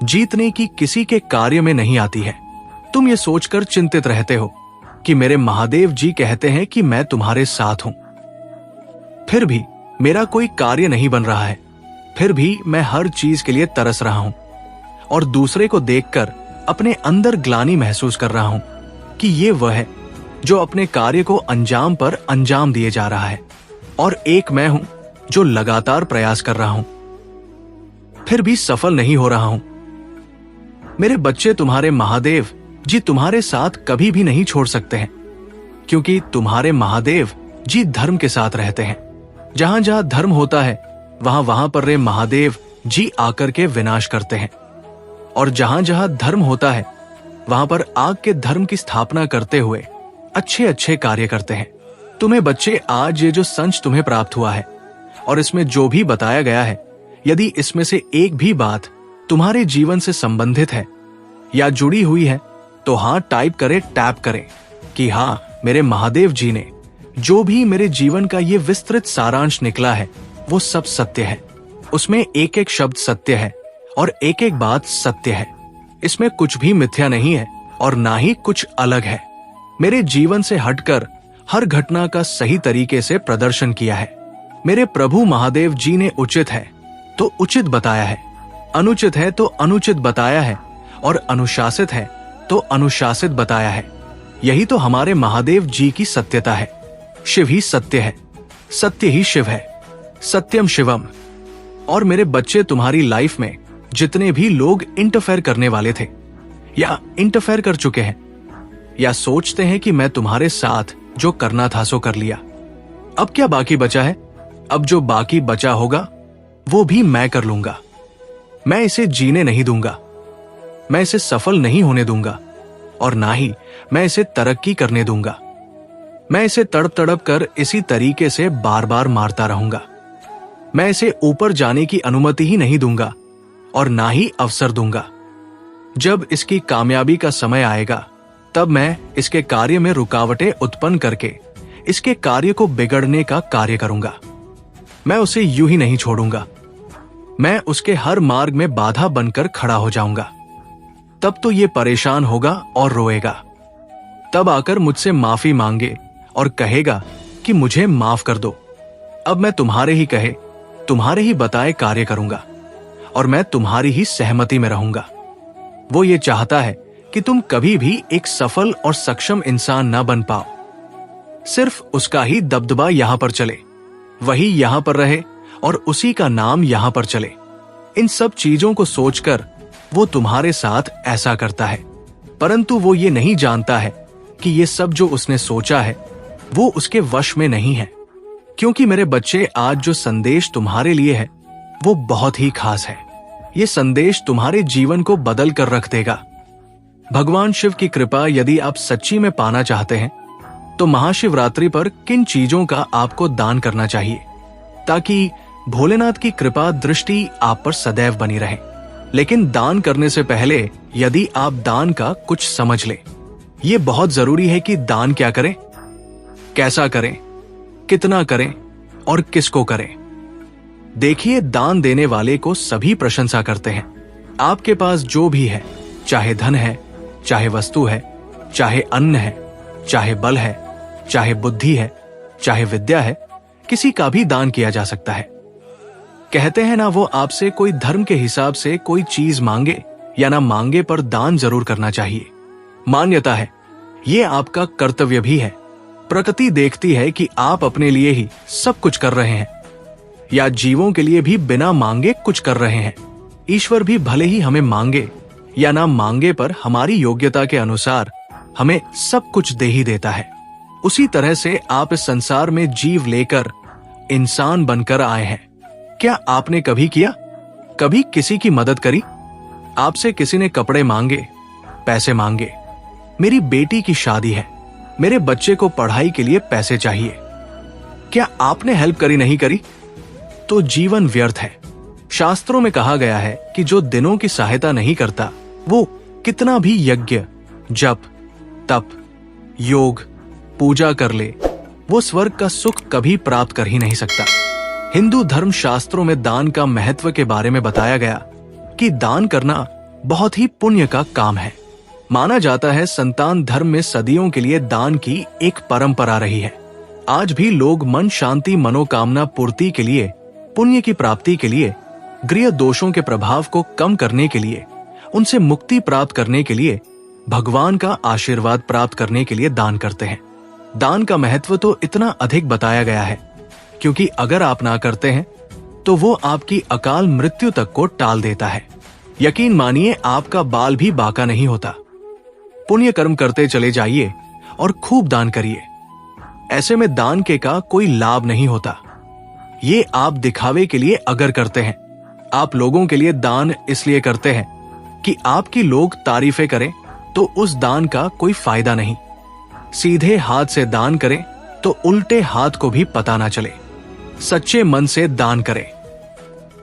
जीतने की किसी के कार्य में नहीं आती है। तुम ये सोचकर चिंतित रहते हो कि मेरे महादेव जी कहते हैं कि मैं तुम्हारे साथ हूं, फिर भी मेरा कोई कार्य नहीं बन रहा है, फिर भी मैं हर चीज के लिए तरस रहा हूं और दूसरे को देखकर अपने अंदर ग्लानि महसूस कर रहा हूं कि ये वह है जो अपने कार्य को अंजाम पर अंजाम दिए जा रहा है और एक मैं हूं जो लगातार प्रयास कर रहा हूं, फिर भी सफल नहीं हो रहा हूं। मेरे बच्चे, तुम्हारे महादेव जी तुम्हारे साथ कभी भी नहीं छोड़ सकते हैं, क्योंकि तुम्हारे महादेव जी धर्म के साथ रहते हैं। जहां जहां धर्म होता है, वहां वहां पर रे महादेव जी आकर के विनाश करते हैं, और जहां जहां धर्म होता है, वहां पर आग के धर्म की स्थापना करते हुए अच्छे अच्छे कार्य करते हैं। तुम्हें बच्चे, आज ये जो संच तुम्हें प्राप्त हुआ है और इसमें जो भी बताया गया है, यदि इसमें से एक भी बात तुम्हारे जीवन से संबंधित है या जुड़ी हुई है, तो हाँ टाइप करें, टैप करें कि हाँ, मेरे महादेव जी ने जो भी मेरे जीवन का ये विस्तृत सारांश निकला है, वो सब सत्य है। उसमें एक एक शब्द सत्य है और एक एक बात सत्य है। इसमें कुछ भी मिथ्या नहीं है और ना ही कुछ अलग है। मेरे जीवन से हटकर हर घटना का सही तरीके से प्रदर्शन किया है। मेरे प्रभु महादेव जी ने उचित है तो उचित बताया है, अनुचित है तो अनुचित बताया है, और अनुशासित है तो अनुशासित बताया है। यही तो हमारे महादेव जी की सत्यता है। शिव ही सत्य है, सत्य ही शिव है, सत्यम शिवम। और मेरे बच्चे, तुम्हारी लाइफ में जितने भी लोग इंटरफेयर करने वाले थे, या इंटरफेयर कर चुके हैं, या सोचते हैं कि मैं तुम्हारे साथ जो करना था सो कर लिया, अब क्या बाकी बचा है, अब जो बाकी बचा होगा वो भी मैं कर लूंगा। मैं इसे जीने नहीं दूंगा, मैं इसे सफल नहीं होने दूंगा, और ना ही मैं इसे तरक्की करने दूंगा। मैं इसे तड़प तड़प कर इसी तरीके से बार बार मारता रहूंगा। मैं इसे ऊपर जाने की अनुमति ही नहीं दूंगा और ना ही अवसर दूंगा। जब इसकी कामयाबी का समय आएगा तब मैं इसके कार्य में रुकावटें उत्पन्न करके इसके कार्य को बिगड़ने का कार्य करूंगा। मैं उसे यूं ही नहीं छोड़ूंगा, मैं उसके हर मार्ग में बाधा बनकर खड़ा हो जाऊंगा। तब तो ये परेशान होगा और रोएगा, तब आकर मुझसे माफी मांगे और कहेगा कि मुझे माफ कर दो। अब मैं तुम्हारे ही कहे, तुम्हारे ही बताए कार्य करूंगा और मैं तुम्हारी ही सहमति में रहूंगा। वो ये चाहता है कि तुम कभी भी एक सफल और सक्षम इंसान न बन पाओ। सिर्फ उसका ही दबदबा यहां पर चले, वही यहां पर रहे और उसी का नाम यहां पर चले। इन सब चीजों को सोचकर वो तुम्हारे साथ ऐसा करता है, परंतु वो ये नहीं जानता है कि ये सब जो उसने सोचा है वो उसके वश में नहीं है। क्योंकि मेरे बच्चे, आज जो संदेश तुम्हारे लिए है वो बहुत ही खास है। ये संदेश तुम्हारे जीवन को बदल कर रख देगा। भगवान शिव की कृपा यदि आप सच्ची में पाना चाहते हैं तो महाशिवरात्रि पर किन चीजों का आपको दान करना चाहिए ताकि भोलेनाथ की कृपा दृष्टि आप पर सदैव बनी रहे। लेकिन दान करने से पहले यदि आप दान का कुछ समझ लें, ये बहुत जरूरी है कि दान क्या करें, कैसा करें, कितना करें और किसको करें। देखिए, दान देने वाले को सभी प्रशंसा करते हैं। आपके पास जो भी है, चाहे धन है, चाहे वस्तु है, चाहे अन्न है, चाहे बल है, चाहे बुद्धि है, चाहे विद्या है, किसी का भी दान किया जा सकता है। कहते हैं ना, वो आपसे कोई धर्म के हिसाब से कोई चीज मांगे या ना मांगे, पर दान जरूर करना चाहिए। मान्यता है, ये आपका कर्तव्य भी है। प्रकृति देखती है कि आप अपने लिए ही सब कुछ कर रहे हैं या जीवों के लिए भी बिना मांगे कुछ कर रहे हैं। ईश्वर भी भले ही हमें मांगे या ना मांगे, पर हमारी योग्यता के अनुसार हमें सब कुछ दे ही देता है। उसी तरह से आप इस संसार में जीव लेकर इंसान बनकर आए हैं। क्या आपने कभी किया, कभी किसी की मदद करी? आपसे किसी ने कपड़े मांगे, पैसे मांगे, मेरी बेटी की शादी है, मेरे बच्चे को पढ़ाई के लिए पैसे चाहिए, क्या आपने हेल्प करी? नहीं करी तो जीवन व्यर्थ है। शास्त्रों में कहा गया है कि जो दिनों की सहायता नहीं करता वो कितना भी यज्ञ, जप, तप, योग, पूजा कर ले, वो स्वर्ग का सुख कभी प्राप्त कर ही नहीं सकता। हिंदू धर्म शास्त्रों में दान का महत्व के बारे में बताया गया कि दान करना बहुत ही पुण्य का काम है। माना जाता है संतान धर्म में सदियों के लिए दान की एक परंपरा रही है। आज भी लोग मन शांति, मनोकामना पूर्ति के लिए, पुण्य की प्राप्ति के लिए, गृह दोषों के प्रभाव को कम करने के लिए, उनसे मुक्ति प्राप्त करने के लिए, भगवान का आशीर्वाद प्राप्त करने के लिए दान करते हैं। दान का महत्व तो इतना अधिक बताया गया है क्योंकि अगर आप ना करते हैं तो वो आपकी अकाल मृत्यु तक को टाल देता है। यकीन मानिए, आपका बाल भी बाका नहीं होता। पुण्य कर्म करते चले जाइए और खूब दान करिए। ऐसे में दान के का कोई लाभ नहीं होता। ये आप दिखावे के लिए अगर करते हैं, आप लोगों के लिए दान इसलिए करते हैं कि आपकी लोग तारीफें करें, तो उस दान का कोई फायदा नहीं। सीधे हाथ से दान करें तो उल्टे हाथ को भी पता ना चले। सच्चे मन से दान करें।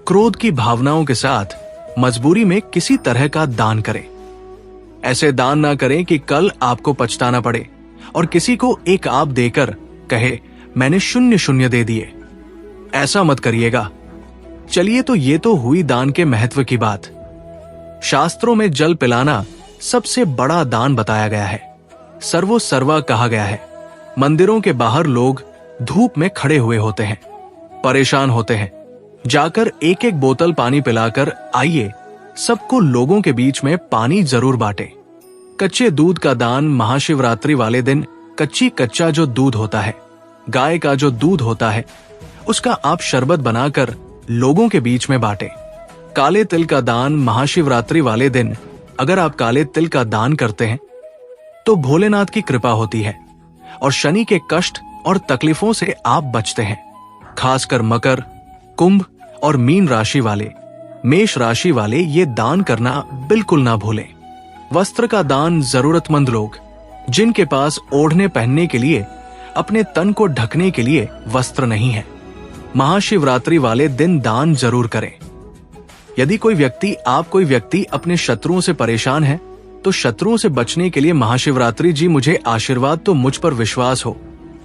क्रोध की भावनाओं के साथ मजबूरी में किसी तरह का दान करें। ऐसे दान ना करें कि कल आपको पछताना पड़े और किसी को एक आप देकर कहे मैंने 0 दे दिए। ऐसा मत करिएगा। चलिए, तो ये तो हुई दान के महत्व की बात। शास्त्रों में जल पिलाना सबसे बड़ा दान बताया गया है। सर्वो सर्वा कहा गया है। मंदिरों के बाहर लोग धूप में खड़े हुए होते हैं, परेशान होते हैं। जाकर एक एक बोतल पानी पिलाकर आइए, सबको लोगों के बीच में पानी जरूर बांटे। कच्चे दूध का दान महाशिवरात्रि वाले दिन कच्चा जो दूध होता है, गाय का जो दूध होता है, उसका आप शरबत बनाकर लोगों के बीच में बांटे। काले तिल का दान महाशिवरात्रि वाले दिन अगर आप काले तिल का दान करते हैं तो भोलेनाथ की कृपा होती है और शनि के कष्ट और तकलीफों से आप बचते हैं। खासकर मकर, कुंभ और मीन राशि वाले, मेष राशि वाले ये दान करना बिल्कुल ना भूलें। वस्त्र का दान जरूरतमंद लोग जिनके पास ओढ़ने पहनने के लिए, अपने तन को ढकने के लिए वस्त्र नहीं है, महाशिवरात्रि वाले दिन दान जरूर करें। यदि कोई व्यक्ति अपने शत्रुओं से परेशान है तो शत्रुओं से बचने के लिए महाशिवरात्रि जी मुझे आशीर्वाद तो मुझ पर विश्वास हो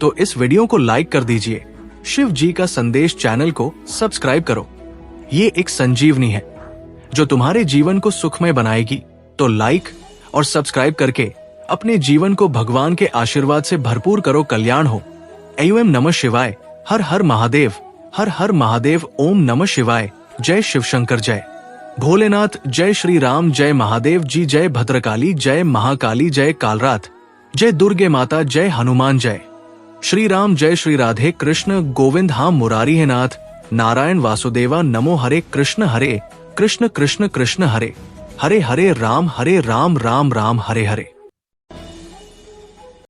तो इस वीडियो को लाइक कर दीजिए। शिव जी का संदेश चैनल को सब्सक्राइब करो। ये एक संजीवनी है जो तुम्हारे जीवन को सुखमय बनाएगी। तो लाइक और सब्सक्राइब करके अपने जीवन को भगवान के आशीर्वाद से भरपूर करो। कल्याण हो। एवं नमः शिवाय। हर हर महादेव। हर हर महादेव। ओम नमः शिवाय। जय शिव शंकर। जय भोलेनाथ। जय श्री राम। जय महादेव जी। जय भद्रकाली। जय महाकाली। जय कालरात। जय दुर्गे माता। जय हनुमान। जय श्री राम। जय श्री राधे कृष्ण गोविंद। हाँ मुरारी है नाथ। नारायण वासुदेवा नमो। हरे कृष्ण कृष्ण कृष्ण हरे हरे राम राम राम हरे हरे।